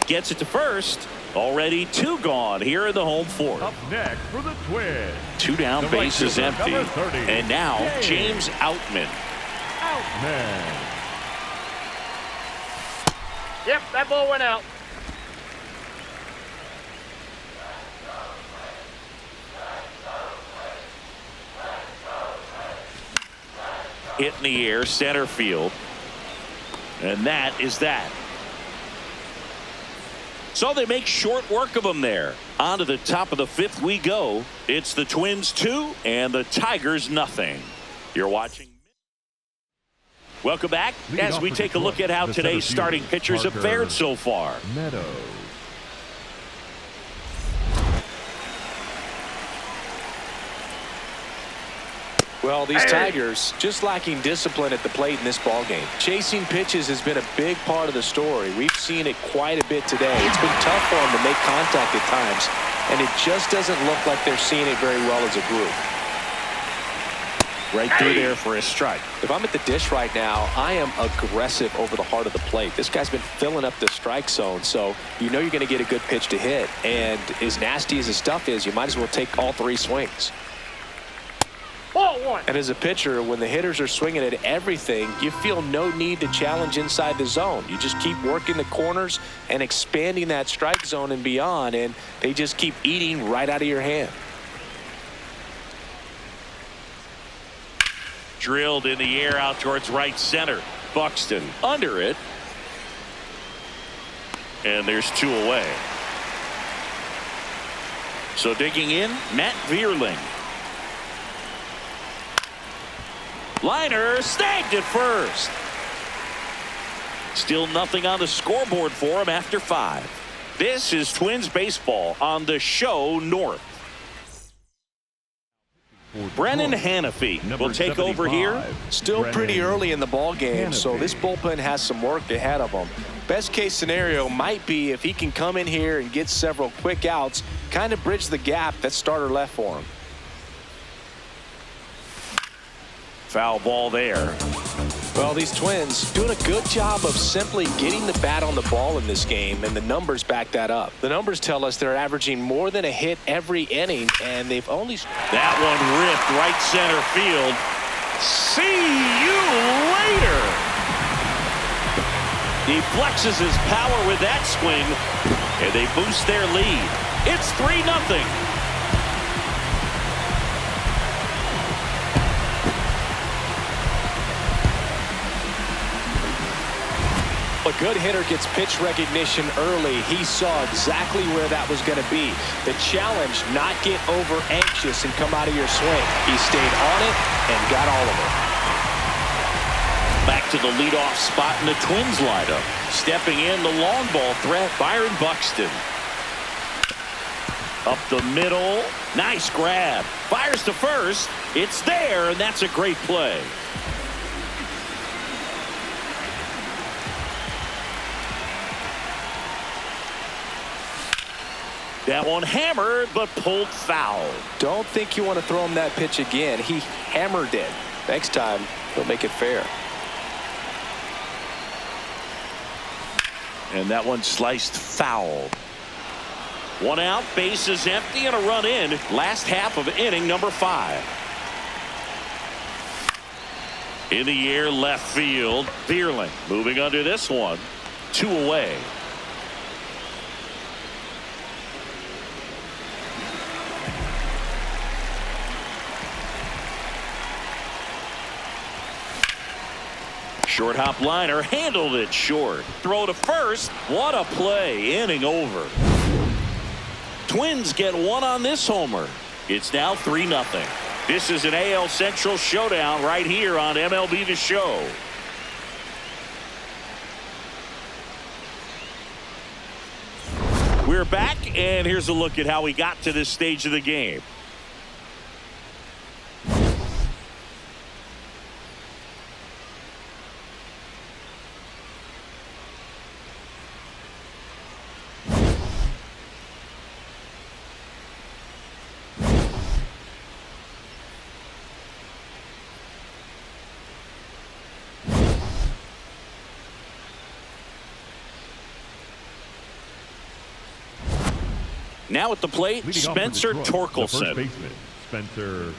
Speaker 1: gets it to first. Already 2 gone here in the home fourth.
Speaker 3: Up next for the Twins.
Speaker 1: 2 down,
Speaker 3: The
Speaker 1: bases
Speaker 3: right fielder,
Speaker 1: empty.
Speaker 3: number 30,
Speaker 1: And now James Outman.
Speaker 3: Outman.
Speaker 4: Yep, that ball went out.
Speaker 1: Hit in the air, center field. And that is that. So they make short work of them there. On to the top of the 5th we go. It's the Twins 2 and the Tigers nothing. You're watching. Welcome back as we take a look at how today's starting pitchers have fared so far.
Speaker 3: Meadows.
Speaker 2: Well, these Tigers just lacking discipline at the plate in this ballgame. Chasing pitches has been a big part of the story. We've seen it quite a bit today. It's been tough for them to make contact at times, and it just doesn't look like they're seeing it very well as a group.
Speaker 1: Right through there for a strike.
Speaker 2: If I'm at the dish right now, I am aggressive over the heart of the plate. This guy's been filling up the strike zone, so you know you're going to get a good pitch to hit. And as nasty as the stuff is, you might as well take all 3 swings.
Speaker 4: Ball 1.
Speaker 2: And as a pitcher, when the hitters are swinging at everything, you feel no need to challenge inside the zone. You just keep working the corners and expanding that strike zone and beyond, and they just keep eating right out of your hand.
Speaker 1: Drilled in the air out towards right center. Buxton under it. And there's 2 away. So digging in, Matt Vierling. Liner snagged at first. Still nothing on the scoreboard for him after 5. This is Twins baseball on the show North. Brennan Hanafy will take over here.
Speaker 2: Still pretty early in the ball game, so this bullpen has some work ahead of them. Best case scenario might be if he can come in here and get several quick outs, kind of bridge the gap that starter left for him.
Speaker 1: Foul ball there.
Speaker 2: Well, these Twins doing a good job of simply getting the bat on the ball in this game, and the numbers back that up. The numbers tell us they're averaging more than a hit every inning, and they've only...
Speaker 1: That one ripped right center field. See you later. He flexes his power with that swing, and they boost their lead. It's 3-0.
Speaker 2: A good hitter gets pitch recognition early. He saw exactly where that was going to be. The challenge, not get over anxious and come out of your swing. He stayed on it and got all of it.
Speaker 1: Back to the leadoff spot in the Twins lineup. Stepping in the long ball threat, Byron Buxton. Up the middle. Nice grab. Fires to first. It's there, and that's a great play. That one hammered, but pulled foul.
Speaker 2: Don't think you want to throw him that pitch again. He hammered it. Next time, he'll make it fair.
Speaker 1: And that one sliced foul. 1 out, bases empty, and a run in. Last half of inning number 5. In the air, left field. Vierling moving under this one. 2 away. Short hop liner, handled it short. Throw to first. What a play. Inning over. Twins get 1 on this homer. It's now 3-0. This is an AL Central showdown right here on MLB The Show. We're back, and here's a look at how we got to this stage of the game. Now at the plate,
Speaker 3: Leading off for
Speaker 1: Spencer
Speaker 3: Detroit, the first
Speaker 1: Torkelson.
Speaker 3: baseman, Spencer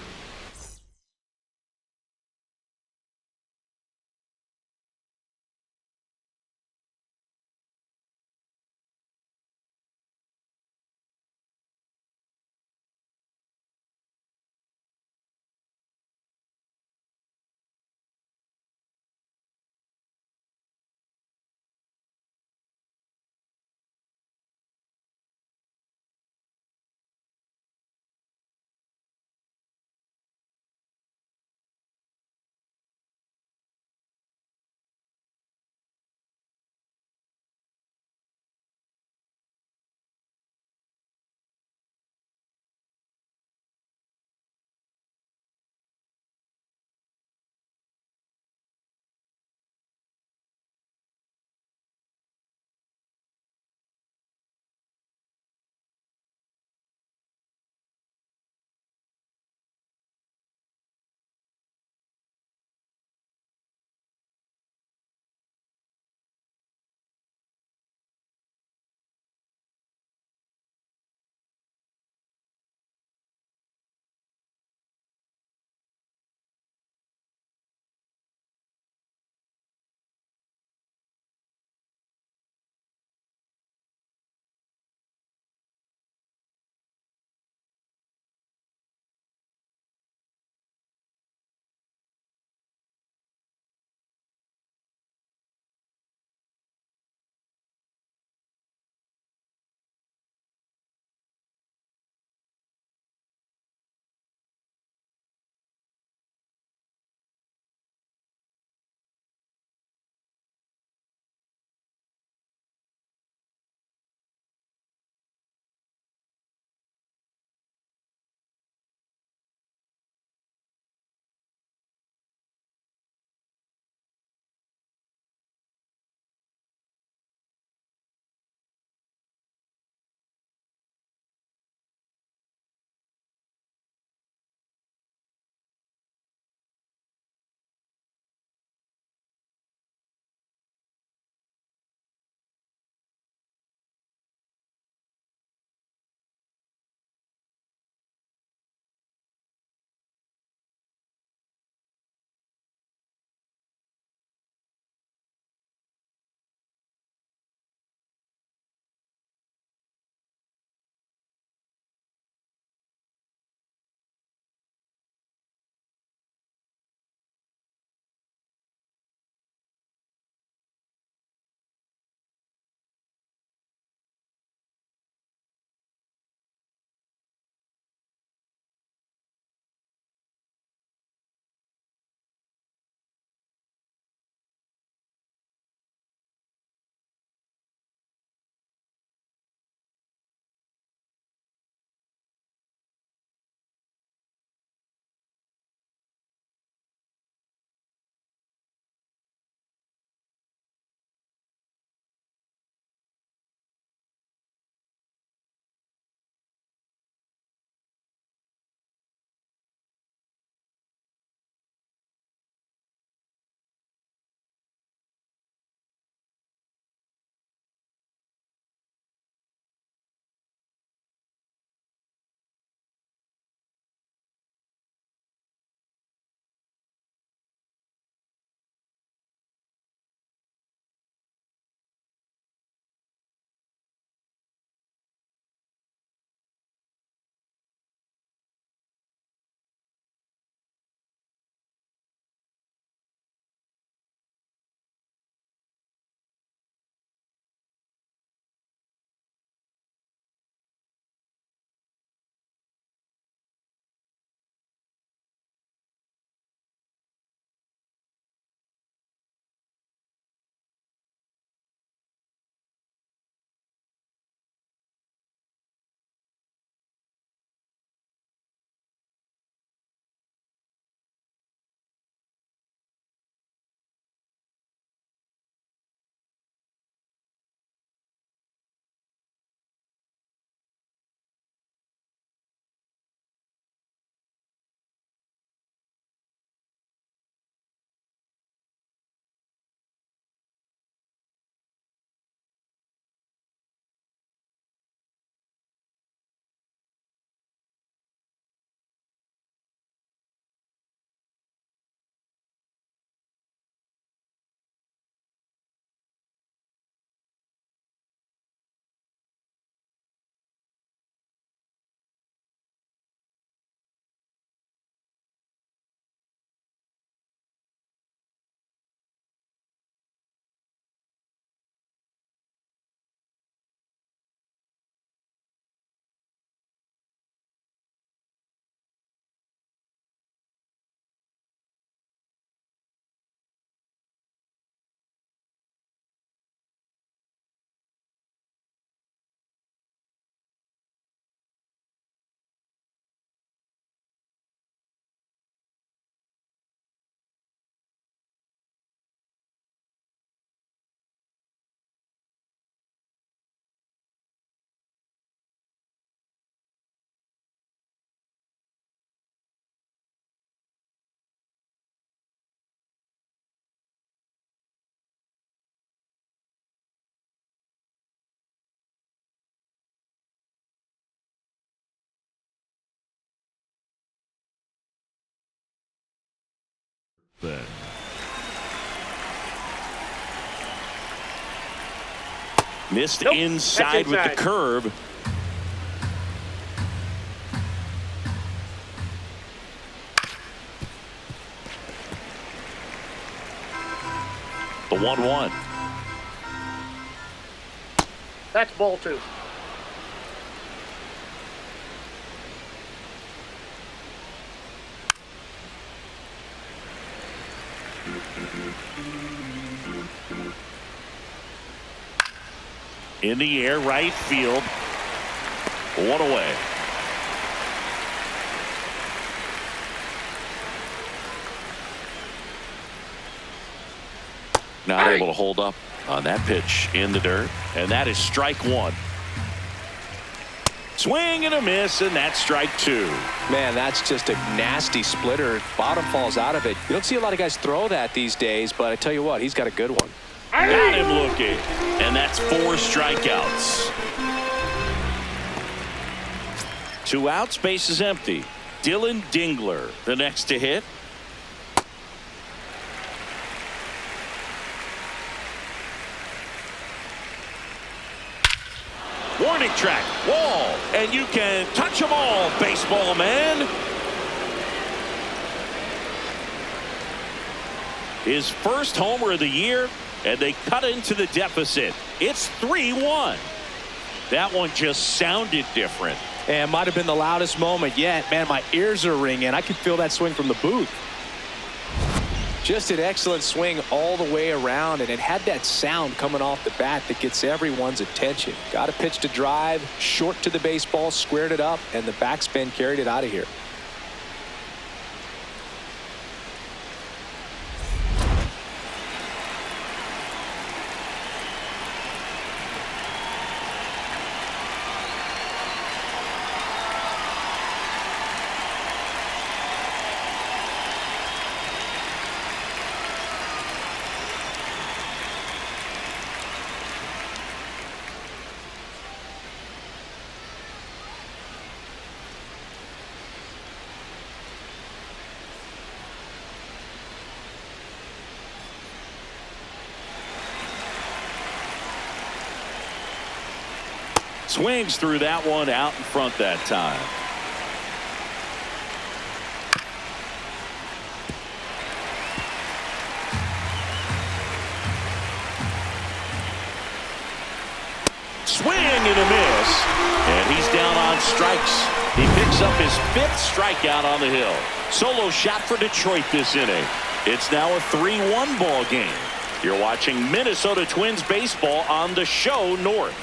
Speaker 3: Then
Speaker 1: Missed
Speaker 4: Nope,
Speaker 1: inside
Speaker 4: that's
Speaker 1: with the
Speaker 4: inside.
Speaker 1: curve. The 1-1.
Speaker 4: That's ball two.
Speaker 1: In the air, right field. One away. Not able to hold up on that pitch in the dirt. And that is strike one. Swing and a miss, and that's strike two.
Speaker 2: Man, that's just a nasty splitter. Bottom falls out of it. You don't see a lot of guys throw that these days, but I tell you what, he's got a good one.
Speaker 1: Got him looking. And that's 4 strikeouts. 2 outs, base is empty. Dylan Dingler, the next to hit. Warning track, wall, and you can touch them all, baseball man. His first homer of the year, and they cut into the deficit. It's 3-1. That one just sounded different.
Speaker 2: And might have been the loudest moment yet. Man, my ears are ringing. I could feel that swing from the booth. Just an excellent swing all the way around, and it had that sound coming off the bat that gets everyone's attention. Got a pitch to drive, short to the baseball, squared it up, and the backspin carried it out of here.
Speaker 1: Swings through that one out in front that time. Swing and a miss. And he's down on strikes. He picks up his 5th strikeout on the hill. Solo shot for Detroit this inning. It's now a 3-1 ball game. You're watching Minnesota Twins baseball on the show North.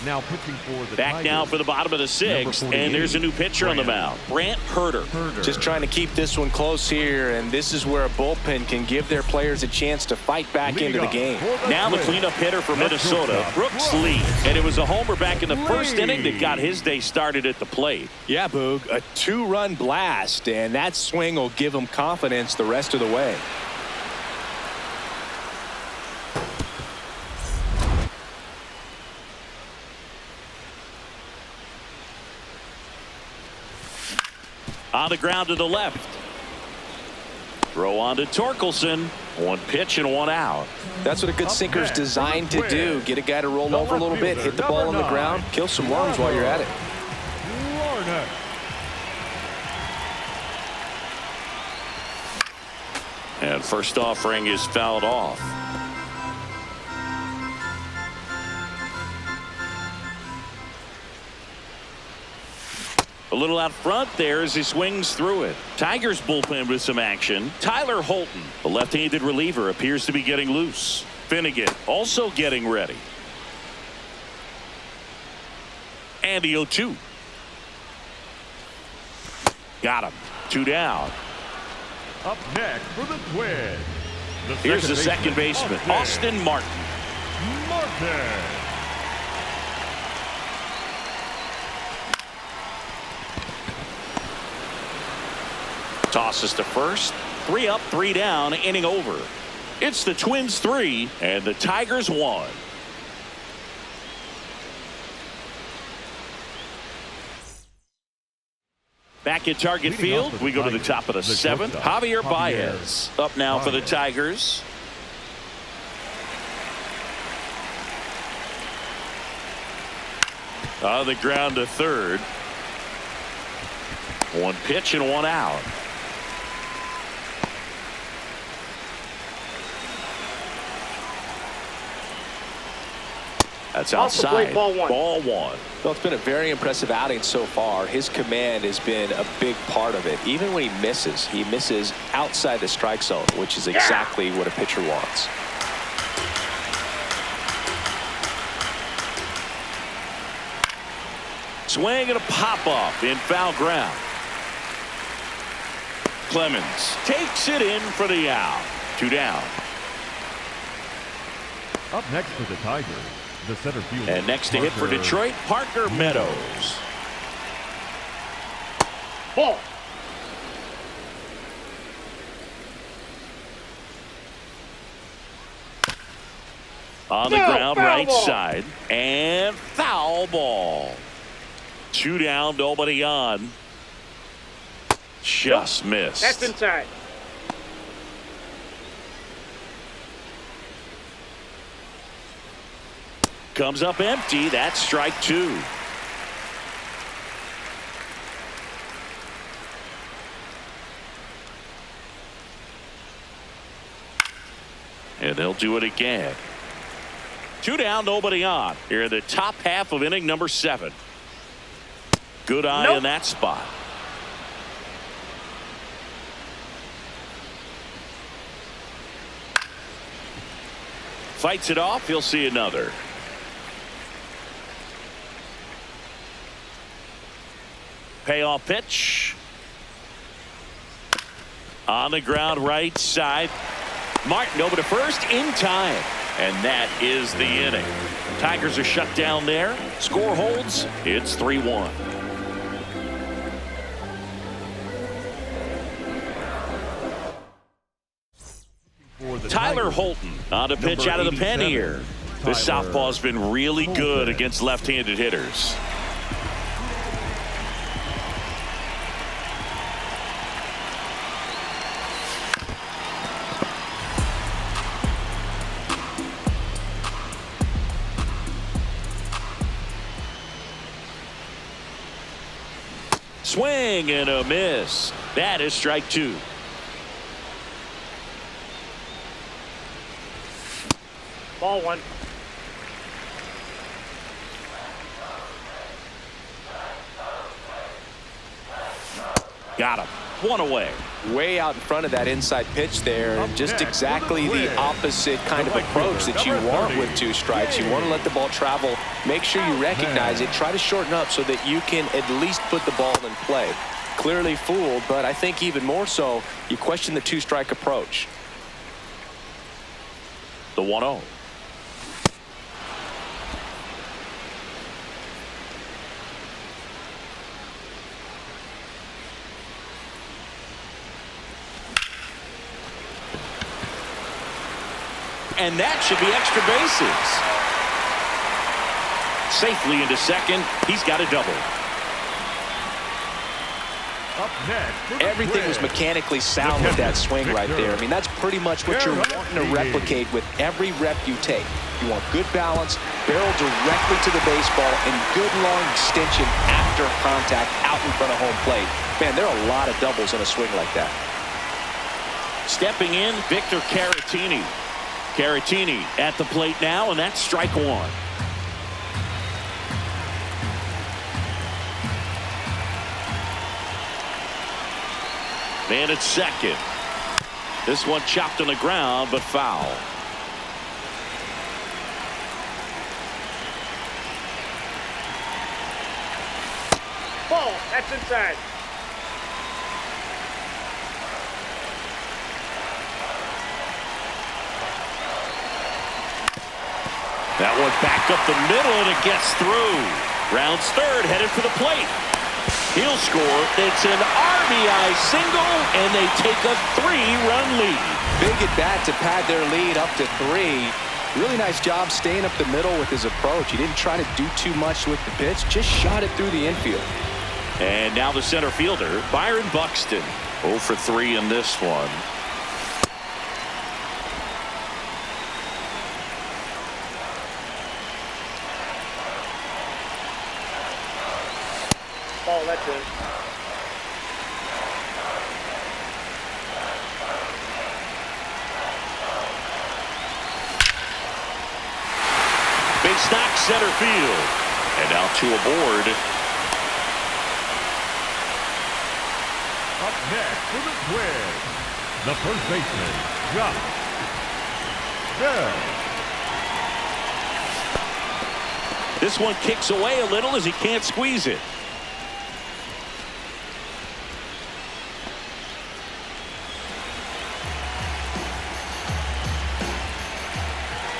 Speaker 3: now pitching for the
Speaker 1: Back
Speaker 3: Tigers.
Speaker 1: now for the bottom of the 6th, and there's a new pitcher on the mound, Brant Herter.
Speaker 2: Just trying to keep this one close here, and this is where a bullpen can give their players a chance to fight back into the game.
Speaker 1: Now the cleanup hitter for Minnesota, Brooks Lee. And it was a homer back in the first inning that got his day started at the plate.
Speaker 2: Yeah, Boog, a 2-run blast, and that swing will give him confidence the rest of the way.
Speaker 1: On the ground to the left. Throw on to Torkelson. One pitch and one out.
Speaker 2: That's what a good sinker is designed to do. Get a guy to roll over a little bit, hit the ball on the ground, kill some worms while you're at it.
Speaker 1: And first offering is fouled off. A little out front there as he swings through it. Tigers bullpen with some action. Tyler Holton, the left-handed reliever, appears to be getting loose. Finnegan also getting ready. And the 0-2. Got him. 2 down.
Speaker 3: Up next for the Twins.
Speaker 1: Here's the second baseman, Austin Martin. Tosses to first. 3 up, 3 down, inning over. It's the Twins 3 and the Tigers 1. Back at Target
Speaker 3: Leading
Speaker 1: Field,
Speaker 3: off for the
Speaker 1: we go to the
Speaker 3: Tigers,
Speaker 1: top of the
Speaker 3: the
Speaker 1: seventh.
Speaker 3: shortstop,
Speaker 1: Javier
Speaker 3: Javier
Speaker 1: Baez up now for the
Speaker 3: Baez.
Speaker 1: Tigers. On the ground to third. One pitch and one out. That's
Speaker 4: Off the
Speaker 1: outside.
Speaker 4: plate, ball one.
Speaker 1: Ball one.
Speaker 2: Well, it's been a very impressive outing so far. His command has been a big part of it. Even when he misses outside the strike zone, which is exactly what a pitcher wants.
Speaker 1: Swing and a pop-up in foul ground. Clemens takes it in for the out. 2 down.
Speaker 3: Up next for the Tigers, the center fielder.
Speaker 1: And next to hit for Detroit, Parker Meadows.
Speaker 4: Ball.
Speaker 1: On the
Speaker 4: No,
Speaker 1: ground,
Speaker 4: foul
Speaker 1: right
Speaker 4: ball.
Speaker 1: side. And foul ball. 2 down, nobody on. Just missed.
Speaker 4: That's inside.
Speaker 1: Comes up empty. That's strike 2. And they'll do it again. 2 down, nobody on. Here in the top half of inning number 7. Good eye
Speaker 4: Nope.
Speaker 1: in that spot. Fights it off. He'll see another. Payoff pitch. On the ground, right side. Martin over to first in time. And that is the inning. Tigers are shut down there. Score holds. It's 3-1.
Speaker 3: For the
Speaker 1: Tyler
Speaker 3: Tigers,
Speaker 1: Holton on a pitch
Speaker 3: number
Speaker 1: out of the pen
Speaker 3: 87,
Speaker 1: here. This
Speaker 3: Tyler
Speaker 1: southpaw's been really good
Speaker 3: Holton.
Speaker 1: against left-handed hitters. Swing and a miss. That is strike 2.
Speaker 4: Ball one.
Speaker 1: Got him. 1 away.
Speaker 2: Way out in front of that inside pitch there, and just exactly the opposite kind of approach that you want with 2 strikes. You want to let the ball travel, make sure you recognize it, try to shorten up so that you can at least put the ball in play. Clearly fooled, but I think even more so, you question the 2-strike approach.
Speaker 1: The 1-0. And that should be extra bases. Safely into second. He's got a double.
Speaker 3: Up next for the
Speaker 2: Everything was
Speaker 3: Twins,
Speaker 2: mechanically sound with that swing right there. I mean, that's pretty much what you're wanting to replicate with every rep you take. You want good balance, barrel directly to the baseball, and good long extension after contact out in front of home plate. Man, there are a lot of doubles in a swing like that.
Speaker 1: Stepping in, Victor Caratini. Caratini at the plate now, and that's strike 1. Man at second. This one chopped on the ground, but foul.
Speaker 4: Ball. That's inside.
Speaker 1: That one back up the middle, and it gets through. Rounds third, headed for the plate. He'll score. It's an RBI single, and they take a 3-run lead.
Speaker 2: Big at bat to pad their lead up to 3. Really nice job staying up the middle with his approach. He didn't try to do too much with the pitch, just shot it through the infield.
Speaker 1: And now the center fielder, Byron Buxton. 0 for 3 in this one.
Speaker 4: Ball, that's it.
Speaker 1: Base knock center field. And now 2 aboard.
Speaker 3: Up next for the Twins, the first baseman, Josh Bell.
Speaker 1: This one kicks away a little as he can't squeeze it.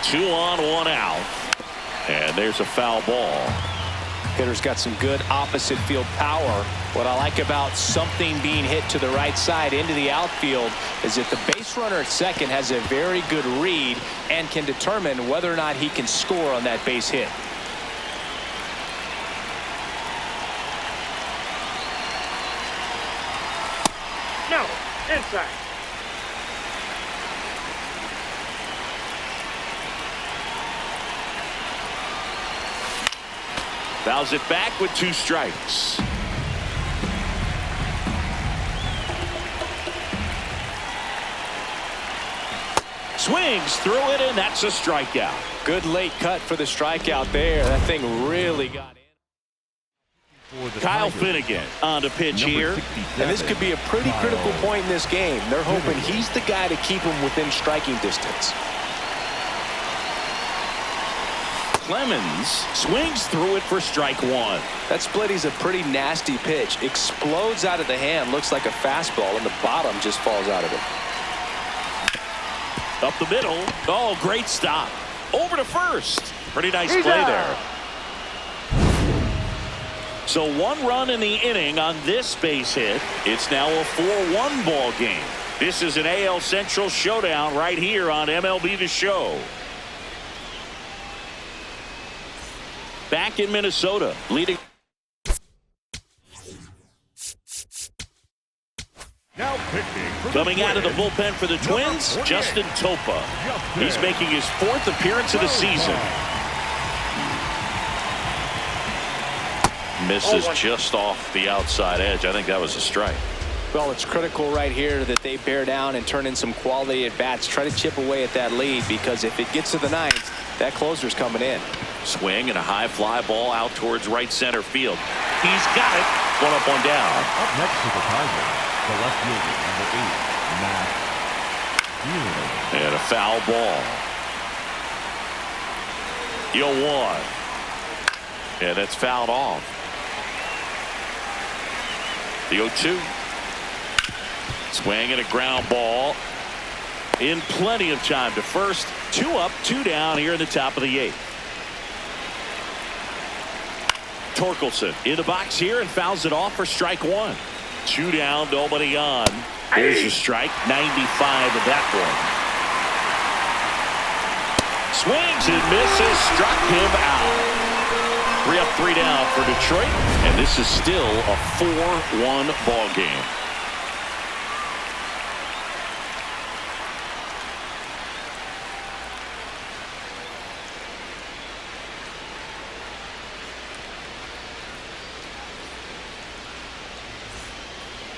Speaker 1: Two on, 1 out. And there's a foul ball.
Speaker 2: Hitter's got some good opposite field power. What I like about something being hit to the right side into the outfield is that the base runner at second has a very good read and can determine whether or not he can score on that base hit.
Speaker 4: No, inside.
Speaker 1: Fouls it back with 2 strikes. Swings through it, and that's a strikeout.
Speaker 2: Good late cut for the strikeout there. That thing really got in.
Speaker 1: Kyle Finnegan on the pitch here.
Speaker 2: And this could be a pretty critical point in this game. They're hoping he's the guy to keep him within striking distance.
Speaker 1: Clemens swings through it for strike 1.
Speaker 2: That split is a pretty nasty pitch. Explodes out of the hand. Looks like a fastball, and the bottom just falls out of it.
Speaker 1: Up the middle. Oh, great stop. Over to first. Pretty nice play there. So 1 run in the inning on this base hit. It's now a 4-1 ball game. This is an AL Central showdown right here on MLB The Show. Back in Minnesota, leading.
Speaker 3: Now pitching for
Speaker 1: Coming
Speaker 3: the
Speaker 1: out of the
Speaker 3: Twins,
Speaker 1: bullpen for the Twins,
Speaker 3: number 48,
Speaker 1: Justin Topa. He's making his 4th appearance of the season. Misses just off the outside edge. I think that was a strike.
Speaker 2: Well, it's critical right here that they bear down and turn in some quality at bats. Try to chip away at that lead, because if it gets to the 9th, that closer's coming in.
Speaker 1: Swing and a high fly ball out towards right center field. He's got it. 1 up, 1 down.
Speaker 3: Up next to the Tigers, the left fielder, number 8, Matt Buehler.
Speaker 1: And a foul ball. 0-1. And that's fouled off. The 0-2. Swing and a ground ball. In plenty of time to first. 2 up, 2 down here in the top of the 8th. Torkelson in the box here and fouls it off for strike 1. 2 down, nobody on. There's a strike. 95 of that one. Swings and misses. Struck him out. 3 up, 3 down for Detroit. And this is still a 4-1 ball game.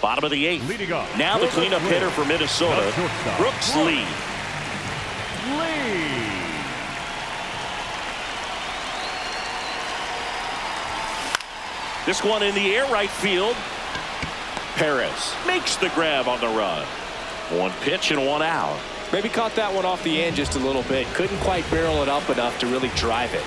Speaker 1: Bottom of the 8th.
Speaker 3: Leading off.
Speaker 1: Now the cleanup hitter for Minnesota, Brooks Lee. This one in the air right field. Perez makes the grab on the run. 1 pitch and 1 out.
Speaker 2: Maybe caught that one off the end just a little bit. Couldn't quite barrel it up enough to really drive it.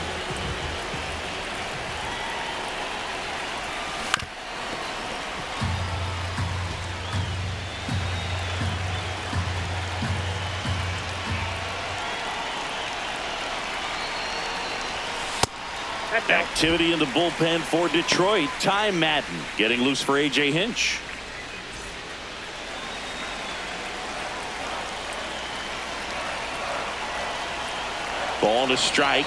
Speaker 1: Activity in the bullpen for Detroit. Ty Madden getting loose for A.J. Hinch. Ball to strike.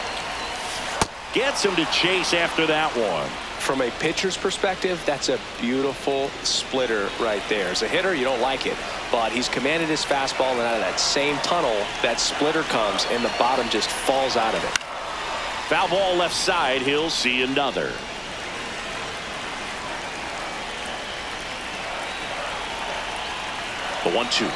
Speaker 1: Gets him to chase after that one.
Speaker 2: From a pitcher's perspective, that's a beautiful splitter right there. As a hitter, you don't like it, but he's commanded his fastball, and out of that same tunnel, that splitter comes, and the bottom just falls out of it.
Speaker 1: Foul ball left side. He'll see another. The 1-2.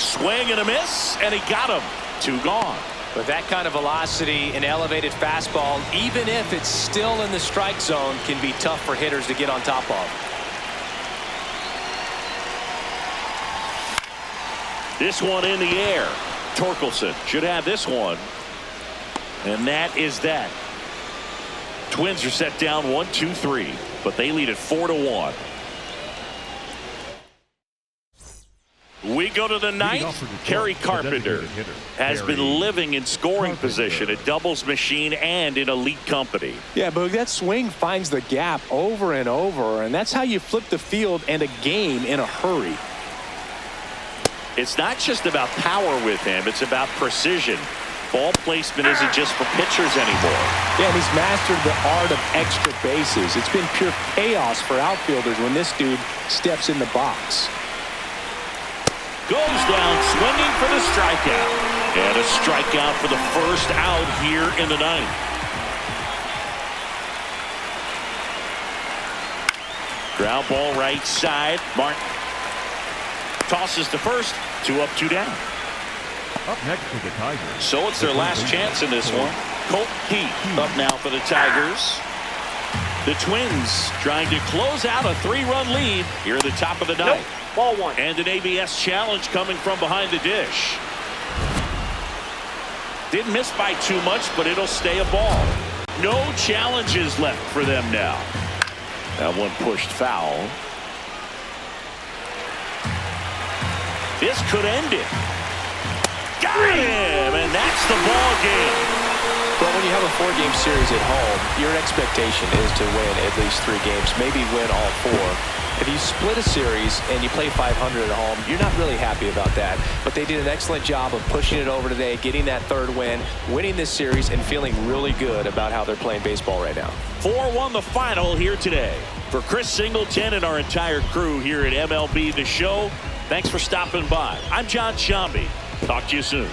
Speaker 1: Swing and a miss, and he got him. 2 gone.
Speaker 2: With that kind of velocity, an elevated fastball, even if it's still in the strike zone, can be tough for hitters to get on top of.
Speaker 1: This one in the air. Torkelson should have this one. And that is that. Twins are set down 1-2-3, but they lead it 4-1. We go to the ninth. Kerry Carpenter has been living in scoring position, a doubles machine, and in elite company.
Speaker 2: Yeah, but that swing finds the gap over and over, and that's how you flip the field and a game in a hurry.
Speaker 1: It's not just about power with him, it's about precision. Ball placement isn't just for pitchers anymore.
Speaker 2: Yeah, and he's mastered the art of extra bases. It's been pure chaos for outfielders when this dude steps in the box.
Speaker 1: Goes down swinging for the strikeout. And a strikeout for the first out here in the ninth. Ground ball right side. Martin tosses to first. 2 up, 2 down.
Speaker 3: Up next for the Tigers.
Speaker 1: So it's their last chance in this one. Colt Heath up now for the Tigers. The Twins trying to close out a 3-run lead here at the top of the ninth.
Speaker 4: Nope. Ball 1.
Speaker 1: And an ABS challenge coming from behind the dish. Didn't miss by too much, but it'll stay a ball. No challenges left for them now. That one pushed foul. This could end it. Got him, and that's the ball game.
Speaker 2: But when you have a 4-game series at home, your expectation is to win at least 3 games, maybe win all 4. If you split a series and you play 500 at home, you're not really happy about that. But they did an excellent job of pushing it over today, getting that 3rd win, winning this series, and feeling really good about how they're playing baseball right now.
Speaker 1: 4-1 the final here today. For Chris Singleton and our entire crew here at MLB The Show, thanks for stopping by. I'm John Shambi. Talk to you soon.